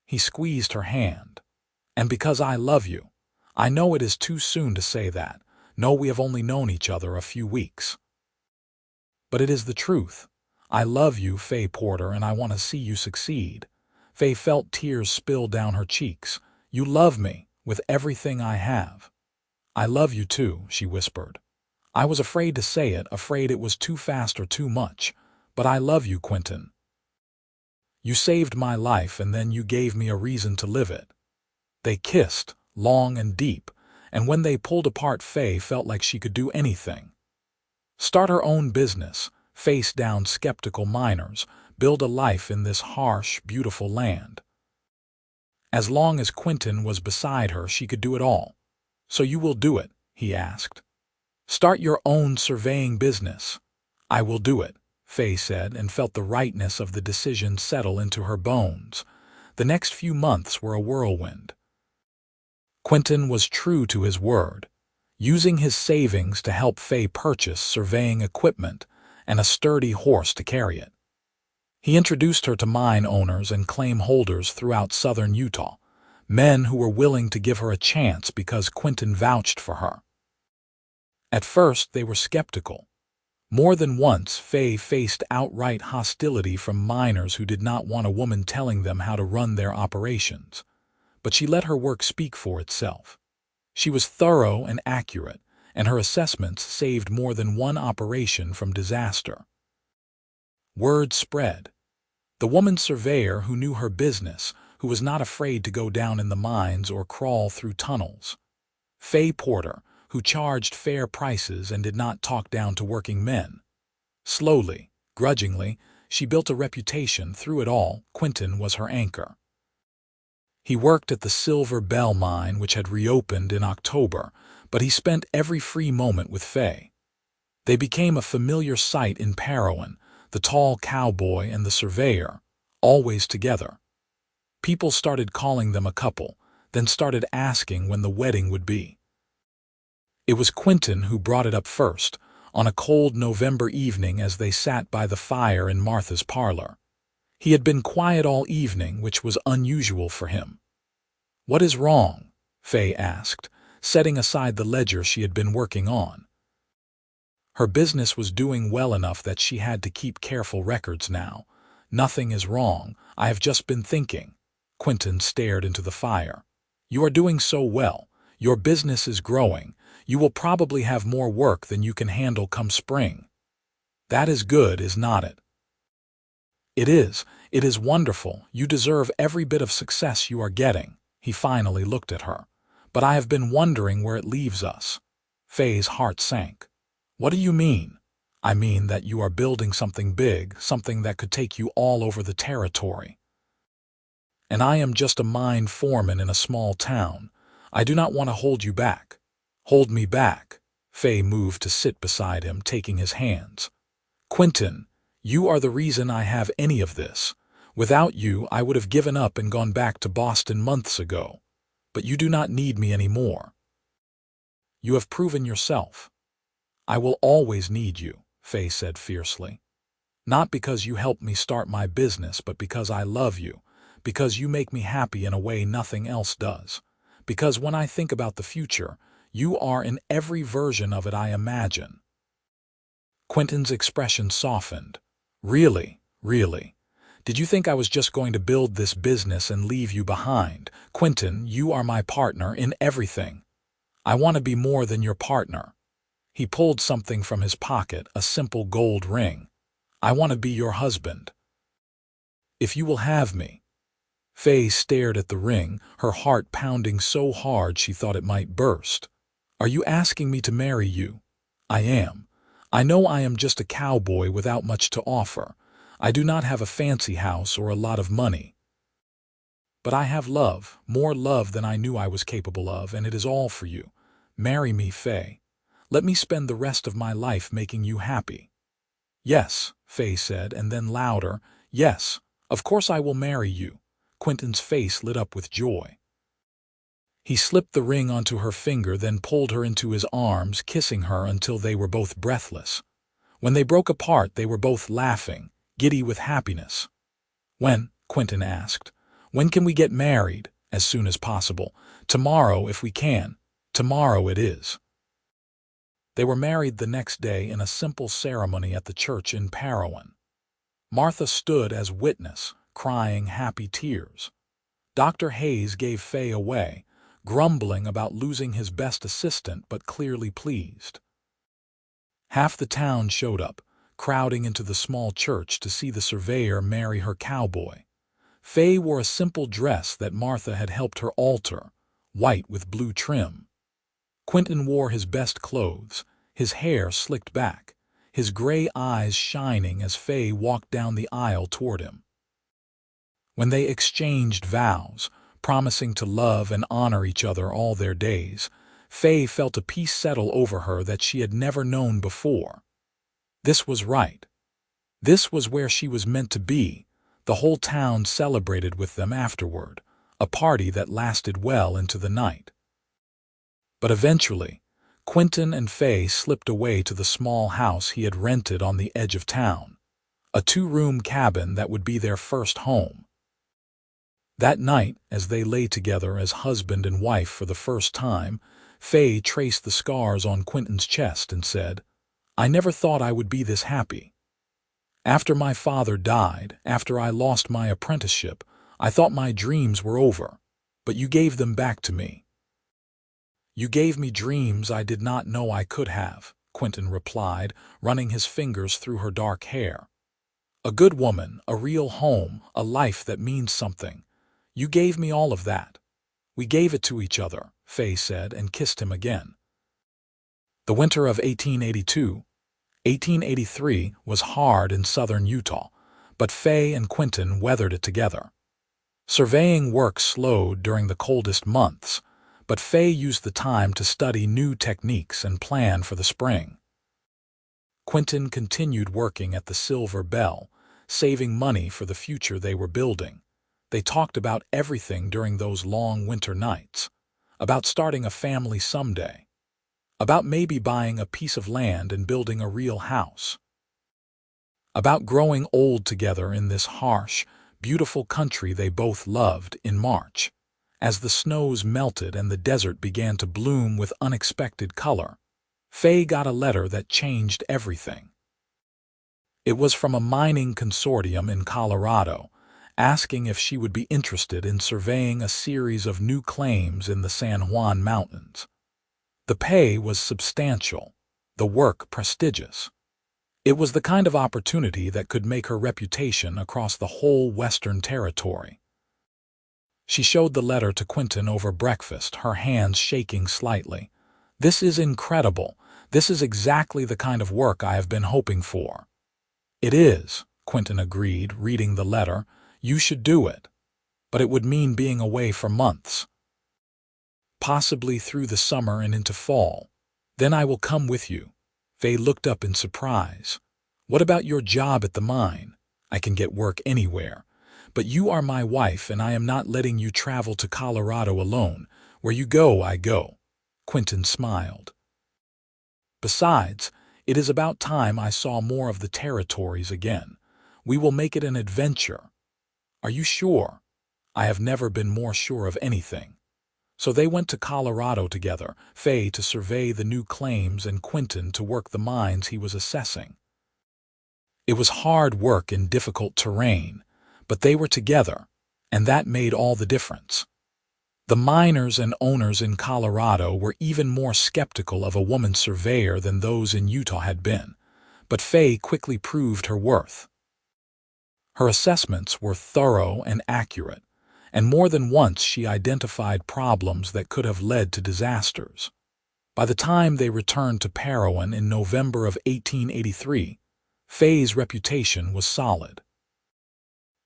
He squeezed her hand. "And because I love you. I know it is too soon to say that. No, we have only known each other a few weeks. But it is the truth. I love you, Faye Porter, and I want to see you succeed." Faye felt tears spill down her cheeks. "You love me, with everything I have." "I love you too," she whispered. "I was afraid to say it, afraid it was too fast or too much. But I love you, Quinton. You saved my life, and then you gave me a reason to live it." They kissed, long and deep, and when they pulled apart, Faye felt like she could do anything. Start her own business, face down skeptical miners, build a life in this harsh, beautiful land. As long as Quinton was beside her, she could do it all. "So you will do it?" he asked. "Start your own surveying business." "I will do it," Faye said, and felt the rightness of the decision settle into her bones. The next few months were a whirlwind. Quinton was true to his word, using his savings to help Faye purchase surveying equipment and a sturdy horse to carry it. He introduced her to mine owners and claim holders throughout southern Utah, men who were willing to give her a chance because Quinton vouched for her. At first, they were skeptical. More than once, Faye faced outright hostility from miners who did not want a woman telling them how to run their operations. But she let her work speak for itself. She was thorough and accurate, and her assessments saved more than one operation from disaster. Word spread. The woman surveyor who knew her business, who was not afraid to go down in the mines or crawl through tunnels. Faye Porter, who charged fair prices and did not talk down to working men. Slowly, grudgingly, she built a reputation. Through it all, Quinton was her anchor. He worked at the Silver Bell mine, which had reopened in October, but he spent every free moment with Faye. They became a familiar sight in Harrowing, the tall cowboy and the surveyor, always together. People started calling them a couple, then started asking when the wedding would be. It was Quinton who brought it up first, on a cold November evening as they sat by the fire in Martha's parlor. He had been quiet all evening, which was unusual for him. "What is wrong?" Faye asked, setting aside the ledger she had been working on. Her business was doing well enough that she had to keep careful records now. "Nothing is wrong. I have just been thinking." Quinton stared into the fire. "You are doing so well. Your business is growing. You will probably have more work than you can handle come spring. That is good, is not it?" "It is. It is wonderful. You deserve every bit of success you are getting." He finally looked at her. "But I have been wondering where it leaves us." Faye's heart sank. "What do you mean?" "I mean that you are building something big, something that could take you all over the territory. And I am just a mine foreman in a small town. I do not want to hold you back." "Hold me back?" Faye moved to sit beside him, taking his hands. "Quinton, you are the reason I have any of this. Without you, I would have given up and gone back to Boston months ago. But you do not need me anymore. You have proven yourself." "I will always need you," Faye said fiercely. "Not because you helped me start my business, but because I love you, because you make me happy in a way nothing else does. Because when I think about the future, you are in every version of it I imagine." Quinton's expression softened. "Really, really? Did you think I was just going to build this business and leave you behind? Quinton, you are my partner in everything. I want to be more than your partner." He pulled something from his pocket, a simple gold ring. "I want to be your husband. If you will have me." Faye stared at the ring, her heart pounding so hard she thought it might burst. "Are you asking me to marry you?" "I am. I know I am just a cowboy without much to offer. I do not have a fancy house or a lot of money. But I have love, more love than I knew I was capable of, and it is all for you. Marry me, Faye. Let me spend the rest of my life making you happy." "Yes," Faye said, and then louder, "Yes, of course I will marry you." Quinton's face lit up with joy. He slipped the ring onto her finger, then pulled her into his arms, kissing her until they were both breathless. When they broke apart, they were both laughing, giddy with happiness. "When?" Quinton asked. When can we get married? As soon as possible. Tomorrow, if we can. Tomorrow it is. They were married the next day in a simple ceremony at the church in Parowan. Martha stood as witness, crying happy tears. Dr. Hayes gave Faye away, grumbling about losing his best assistant but clearly pleased. Half the town showed up, crowding into the small church to see the surveyor marry her cowboy. Faye wore a simple dress that Martha had helped her alter, white with blue trim. Quinton wore his best clothes, his hair slicked back, his gray eyes shining as Faye walked down the aisle toward him. When they exchanged vows, promising to love and honor each other all their days, Faye felt a peace settle over her that she had never known before. This was right. This was where she was meant to be. The whole town celebrated with them afterward, a party that lasted well into the night. But eventually, Quinton and Faye slipped away to the small house he had rented on the edge of town, a 2-room cabin that would be their first home. That night, as they lay together as husband and wife for the first time, Faye traced the scars on Quinton's chest and said, "I never thought I would be this happy. After my father died, after I lost my apprenticeship, I thought my dreams were over, but you gave them back to me." "You gave me dreams I did not know I could have," Quinton replied, running his fingers through her dark hair. "A good woman, a real home, a life that means something. You gave me all of that. We gave it to each other," Faye said and kissed him again. The winter of 1883 was hard in southern Utah, but Faye and Quinton weathered it together. Surveying work slowed during the coldest months, but Faye used the time to study new techniques and plan for the spring. Quinton continued working at the Silver Bell, saving money for the future they were building. They talked about everything during those long winter nights, about starting a family someday, about maybe buying a piece of land and building a real house, about growing old together in this harsh, beautiful country they both loved. In March, as the snows melted and the desert began to bloom with unexpected color, Faye got a letter that changed everything. It was from a mining consortium in Colorado, asking if she would be interested in surveying a series of new claims in the San Juan Mountains. The pay was substantial, the work prestigious. It was the kind of opportunity that could make her reputation across the whole Western Territory. She showed the letter to Quinton over breakfast, her hands shaking slightly. "This is incredible. This is exactly the kind of work I have been hoping for." "It is," Quinton agreed, reading the letter. "You should do it. But it would mean being away for months. Possibly through the summer and into fall. Then I will come with you." Faye looked up in surprise. "What about your job at the mine? I can get work anywhere. But you are my wife and I am not letting you travel to Colorado alone. Where you go, I go." Quinton smiled. "Besides, it is about time I saw more of the territories again. We will make it an adventure." "Are you sure?" "I have never been more sure of anything." So they went to Colorado together, Faye to survey the new claims and Quinton to work the mines he was assessing. It was hard work in difficult terrain, but they were together, and that made all the difference. The miners and owners in Colorado were even more skeptical of a woman surveyor than those in Utah had been, but Faye quickly proved her worth. Her assessments were thorough and accurate, and more than once she identified problems that could have led to disasters. By the time they returned to Parowan in November of 1883, Faye's reputation was solid.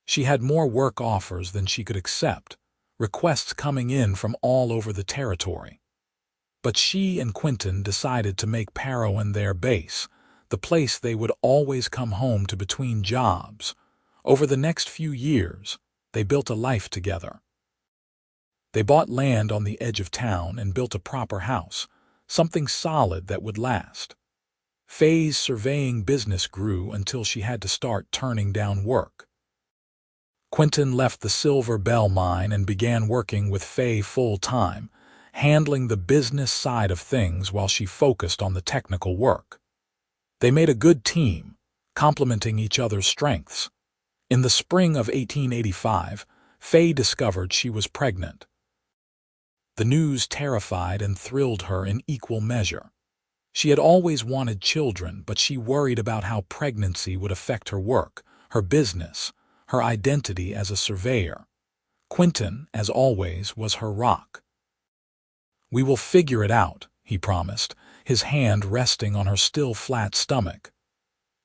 She had more work offers than she could accept, requests coming in from all over the territory. But she and Quinton decided to make Parowan their base, the place they would always come home to between jobs. Over the next few years, they built a life together. They bought land on the edge of town and built a proper house, something solid that would last. Faye's surveying business grew until she had to start turning down work. Quinton left the Silver Bell mine and began working with Faye full-time, handling the business side of things while she focused on the technical work. They made a good team, complementing each other's strengths. In the spring of 1885, Faye discovered she was pregnant. The news terrified and thrilled her in equal measure. She had always wanted children, but she worried about how pregnancy would affect her work, her business, her identity as a surveyor. Quinton, as always, was her rock. "We will figure it out," he promised, his hand resting on her still flat stomach.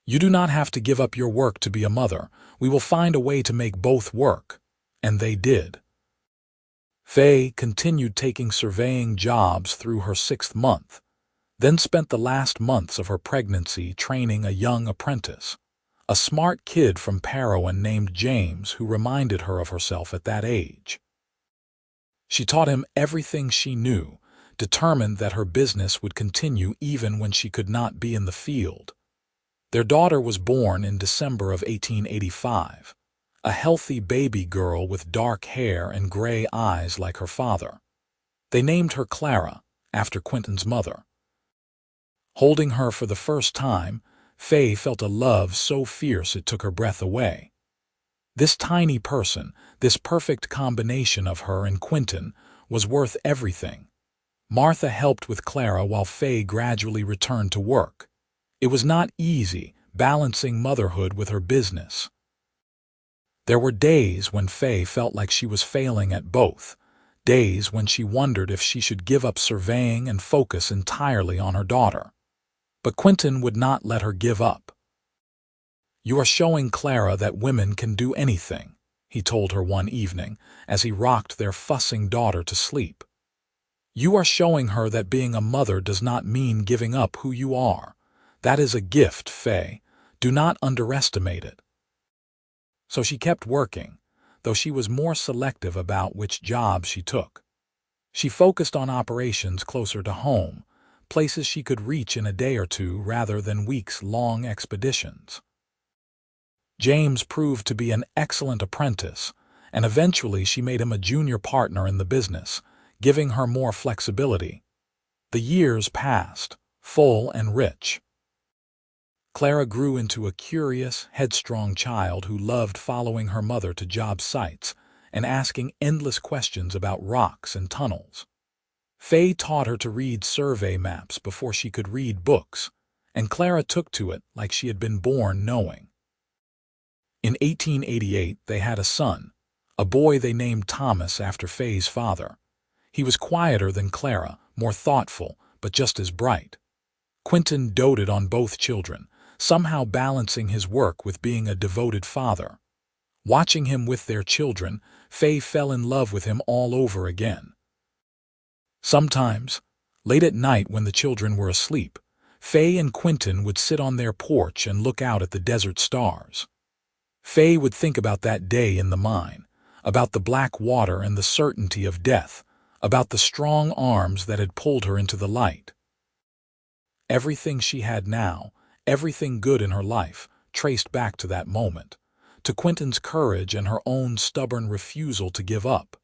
"You do not have to give up your work to be a mother. We will find a way to make both work." And they did. Faye continued taking surveying jobs through her 6th month, then spent the last months of her pregnancy training a young apprentice, a smart kid from Harrowing named James who reminded her of herself at that age. She taught him everything she knew, determined that her business would continue even when she could not be in the field. Their daughter was born in December of 1885, a healthy baby girl with dark hair and gray eyes like her father. They named her Clara, after Quinton's mother. Holding her for the first time, Faye felt a love so fierce it took her breath away. This tiny person, this perfect combination of her and Quinton, was worth everything. Martha helped with Clara while Faye gradually returned to work. It was not easy, balancing motherhood with her business. There were days when Faye felt like she was failing at both, days when she wondered if she should give up surveying and focus entirely on her daughter. But Quinton would not let her give up. "You are showing Clara that women can do anything," he told her one evening as he rocked their fussing daughter to sleep. "You are showing her that being a mother does not mean giving up who you are. That is a gift, Faye. Do not underestimate it." So she kept working, though she was more selective about which jobs she took. She focused on operations closer to home, places she could reach in a day or two rather than weeks-long expeditions. James proved to be an excellent apprentice, and eventually she made him a junior partner in the business, giving her more flexibility. The years passed, full and rich. Clara grew into a curious, headstrong child who loved following her mother to job sites and asking endless questions about rocks and tunnels. Faye taught her to read survey maps before she could read books, and Clara took to it like she had been born knowing. In 1888, they had a son, a boy they named Thomas after Faye's father. He was quieter than Clara, more thoughtful, but just as bright. Quinton doted on both children, somehow balancing his work with being a devoted father. Watching him with their children, Faye fell in love with him all over again. Sometimes, late at night when the children were asleep, Faye and Quinton would sit on their porch and look out at the desert stars. Faye would think about that day in the mine, about the black water and the certainty of death, about the strong arms that had pulled her into the light. Everything she had now, everything good in her life, traced back to that moment, to Quinton's courage and her own stubborn refusal to give up.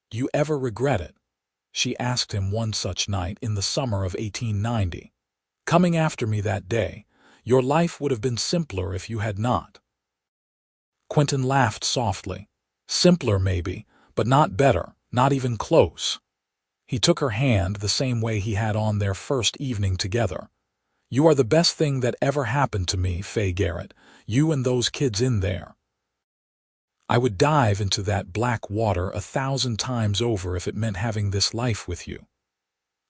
"Do you ever regret it?" she asked him one such night in the summer of 1890. "Coming after me that day, your life would have been simpler if you had not." Quinton laughed softly. "Simpler, maybe, but not better, not even close." He took her hand the same way he had on their first evening together. "You are the best thing that ever happened to me, Faye Garrett, you and those kids in there. I would dive into that black water 1,000 times over if it meant having this life with you."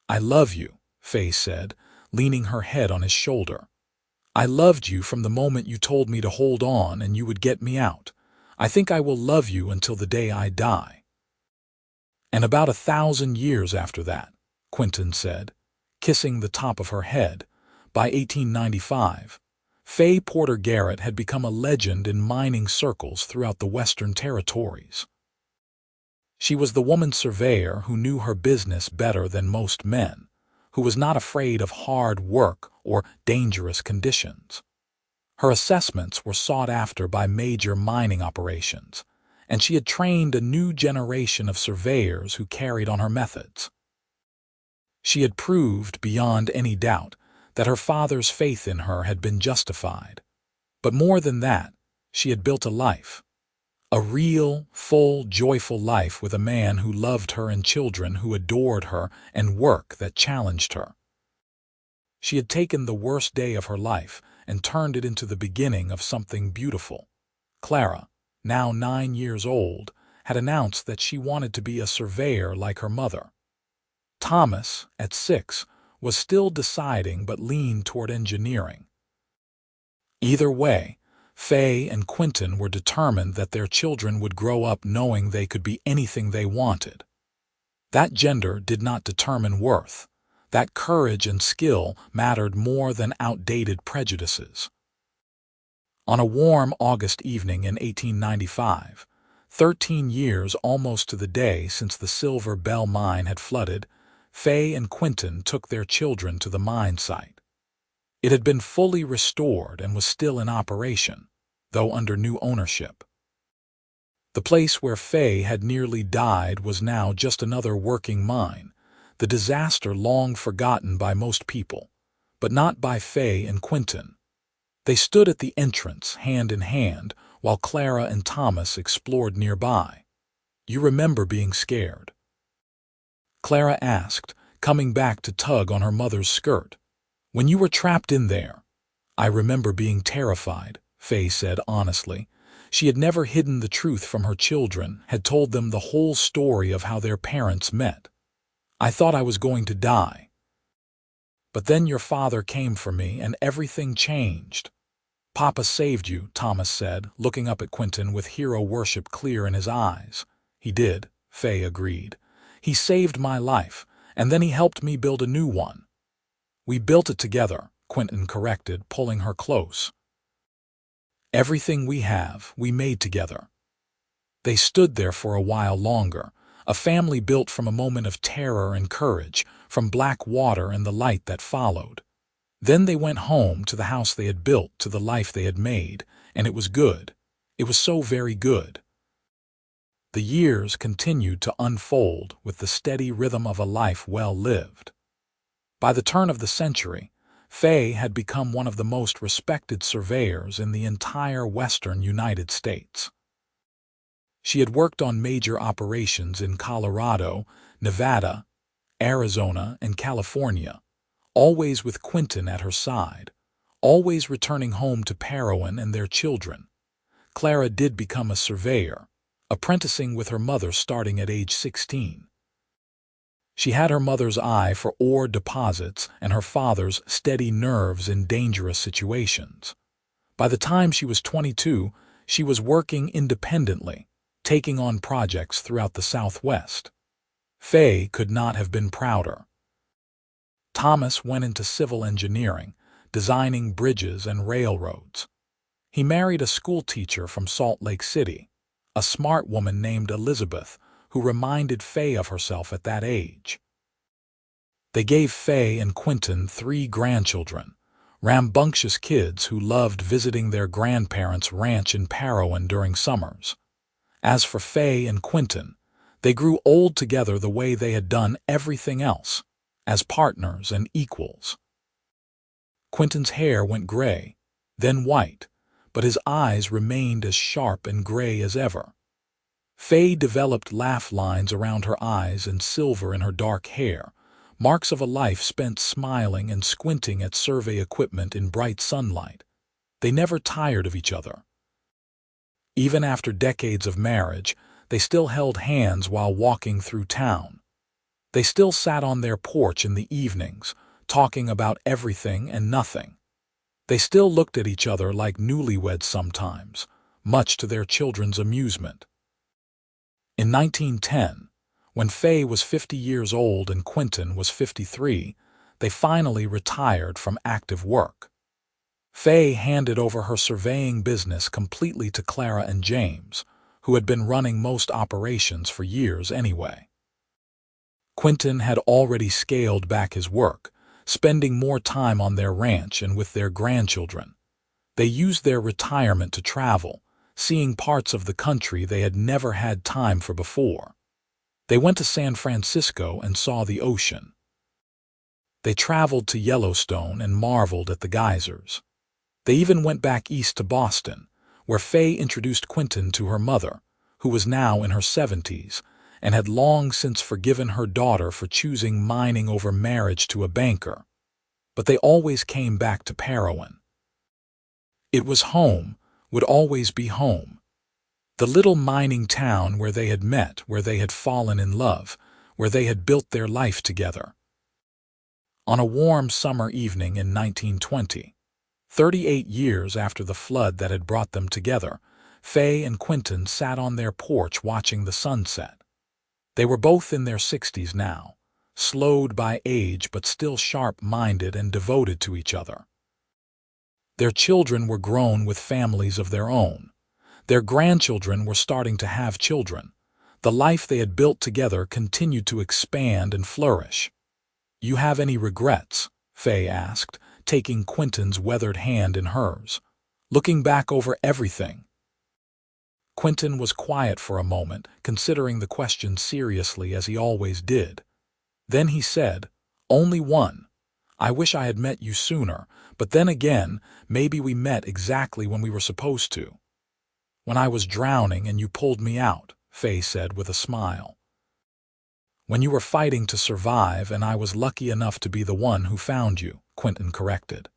"I love you," Faye said, leaning her head on his shoulder. "I loved you from the moment you told me to hold on and you would get me out. I think I will love you until the day I die." "And about 1,000 years after that," Quinton said, kissing the top of her head. By 1895, Faye Porter Garrett had become a legend in mining circles throughout the Western Territories. She was the woman surveyor who knew her business better than most men, who was not afraid of hard work or dangerous conditions. Her assessments were sought after by major mining operations, and she had trained a new generation of surveyors who carried on her methods. She had proved beyond any doubt that her father's faith in her had been justified. But more than that, she had built a life. A real, full, joyful life with a man who loved her and children who adored her and work that challenged her. She had taken the worst day of her life and turned it into the beginning of something beautiful. Clara, now 9 years old, had announced that she wanted to be a surveyor like her mother. Thomas, at 6, was still deciding but leaned toward engineering. Either way, Faye and Quinton were determined that their children would grow up knowing they could be anything they wanted. That gender did not determine worth. That courage and skill mattered more than outdated prejudices. On a warm August evening in 1895, 13 years almost to the day since the Silver Bell mine had flooded, Faye and Quinton took their children to the mine site. It had been fully restored and was still in operation, though under new ownership. The place where Faye had nearly died was now just another working mine, the disaster long forgotten by most people, but not by Faye and Quinton. They stood at the entrance, hand in hand, while Clara and Thomas explored nearby. "You remember being scared?" Clara asked, coming back to tug on her mother's skirt. "When you were trapped in there?" "I remember being terrified," Faye said honestly. She had never hidden the truth from her children, had told them the whole story of how their parents met. "I thought I was going to die. But then your father came for me and everything changed." "Papa saved you," Thomas said, looking up at Quinton with hero worship clear in his eyes. "He did," Faye agreed. "He saved my life, and then he helped me build a new one." "We built it together," Quinton corrected, pulling her close. "Everything we have, we made together." They stood there for a while longer, a family built from a moment of terror and courage, from black water and the light that followed. Then they went home to the house they had built, to the life they had made, and it was good. It was so very good. The years continued to unfold with the steady rhythm of a life well lived. By the turn of the century, Faye had become one of the most respected surveyors in the entire western United States. She had worked on major operations in Colorado, Nevada, Arizona, and California, always with Quinton at her side, always returning home to Parowan and their children. Clara did become a surveyor, apprenticing with her mother starting at age 16. She had her mother's eye for ore deposits and her father's steady nerves in dangerous situations. By the time she was 22, she was working independently, taking on projects throughout the Southwest. Faye could not have been prouder. Thomas went into civil engineering, designing bridges and railroads. He married a schoolteacher from Salt Lake City, a smart woman named Elizabeth, who reminded Faye of herself at that age. They gave Faye and Quinton 3 grandchildren, rambunctious kids who loved visiting their grandparents' ranch in Parowan during summers. As for Faye and Quinton, they grew old together the way they had done everything else, as partners and equals. Quinton's hair went gray, then white, but his eyes remained as sharp and gray as ever. Faye developed laugh lines around her eyes and silver in her dark hair, marks of a life spent smiling and squinting at survey equipment in bright sunlight. They never tired of each other. Even after decades of marriage, they still held hands while walking through town. They still sat on their porch in the evenings, talking about everything and nothing. They still looked at each other like newlyweds sometimes, much to their children's amusement. In 1910, when Faye was 50 years old and Quinton was 53, they finally retired from active work. Faye handed over her surveying business completely to Clara and James, who had been running most operations for years anyway. Quinton had already scaled back his work, spending more time on their ranch and with their grandchildren. They used their retirement to travel, seeing parts of the country they had never had time for before. They went to San Francisco and saw the ocean. They traveled to Yellowstone and marveled at the geysers. They even went back east to Boston, where Faye introduced Quinton to her mother, who was now in her 70s, and had long since forgiven her daughter for choosing mining over marriage to a banker. But they always came back to Parowan. It was home, would always be home. The little mining town where they had met, where they had fallen in love, where they had built their life together. On a warm summer evening in 1920, 38 years after the flood that had brought them together, Faye and Quinton sat on their porch watching the sunset. They were both in their 60s now, slowed by age but still sharp-minded and devoted to each other. Their children were grown with families of their own. Their grandchildren were starting to have children. The life they had built together continued to expand and flourish. "You have any regrets?" Faye asked, taking Quinton's weathered hand in hers. "Looking back over everything." Quinton was quiet for a moment, considering the question seriously as he always did. Then he said, "Only one. I wish I had met you sooner, but then again, maybe we met exactly when we were supposed to." "When I was drowning and you pulled me out," Faye said with a smile. "When you were fighting to survive and I was lucky enough to be the one who found you," Quinton corrected.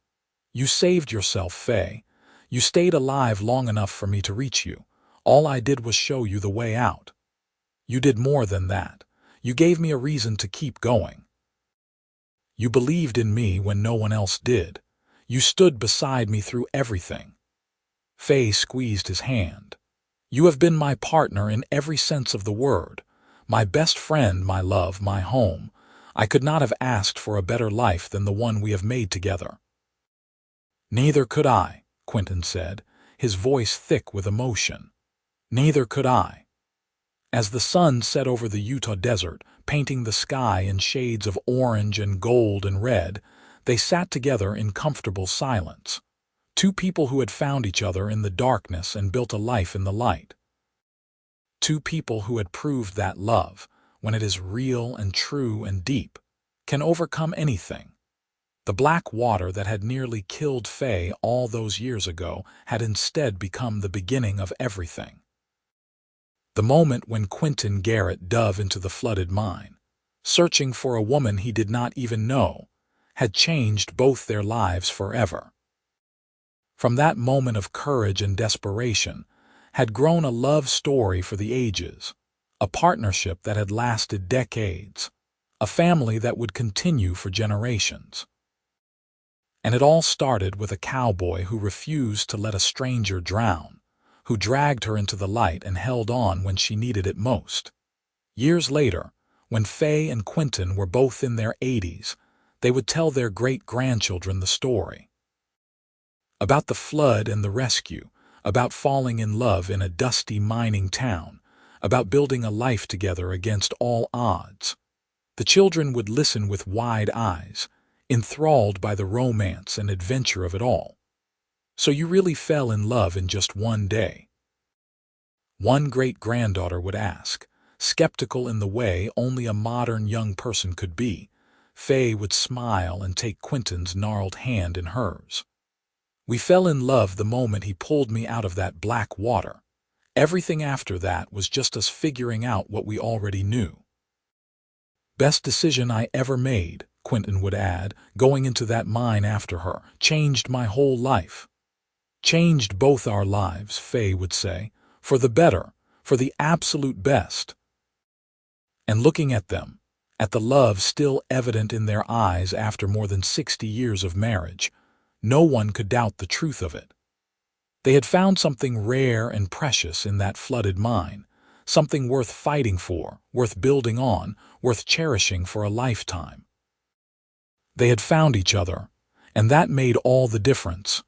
"You saved yourself, Faye. You stayed alive long enough for me to reach you. All I did was show you the way out. You did more than that. You gave me a reason to keep going. You believed in me when no one else did. You stood beside me through everything." Faye squeezed his hand. "You have been my partner in every sense of the word. My best friend, my love, my home. I could not have asked for a better life than the one we have made together." "Neither could I," Quinton said, his voice thick with emotion. "Neither could I." As the sun set over the Utah desert, painting the sky in shades of orange and gold and red, they sat together in comfortable silence. Two people who had found each other in the darkness and built a life in the light. Two people who had proved that love, when it is real and true and deep, can overcome anything. The black water that had nearly killed Faye all those years ago had instead become the beginning of everything. The moment when Quinton Garrett dove into the flooded mine, searching for a woman he did not even know, had changed both their lives forever. From that moment of courage and desperation had grown a love story for the ages, a partnership that had lasted decades, a family that would continue for generations. And it all started with a cowboy who refused to let a stranger drown, who dragged her into the light and held on when she needed it most. Years later, when Faye and Quinton were both in their 80s, they would tell their great-grandchildren the story. About the flood and the rescue, about falling in love in a dusty mining town, about building a life together against all odds. The children would listen with wide eyes, enthralled by the romance and adventure of it all. "So you really fell in love in just one day?" one great-granddaughter would ask, skeptical in the way only a modern young person could be. Faye would smile and take Quinton's gnarled hand in hers. "We fell in love the moment he pulled me out of that black water. Everything after that was just us figuring out what we already knew." "Best decision I ever made," Quinton would add, "going into that mine after her. Changed my whole life." "Changed both our lives," Faye would say, "for the better, for the absolute best." And looking at them, at the love still evident in their eyes after more than 60 years of marriage, no one could doubt the truth of it. They had found something rare and precious in that flooded mine, something worth fighting for, worth building on, worth cherishing for a lifetime. They had found each other, and that made all the difference.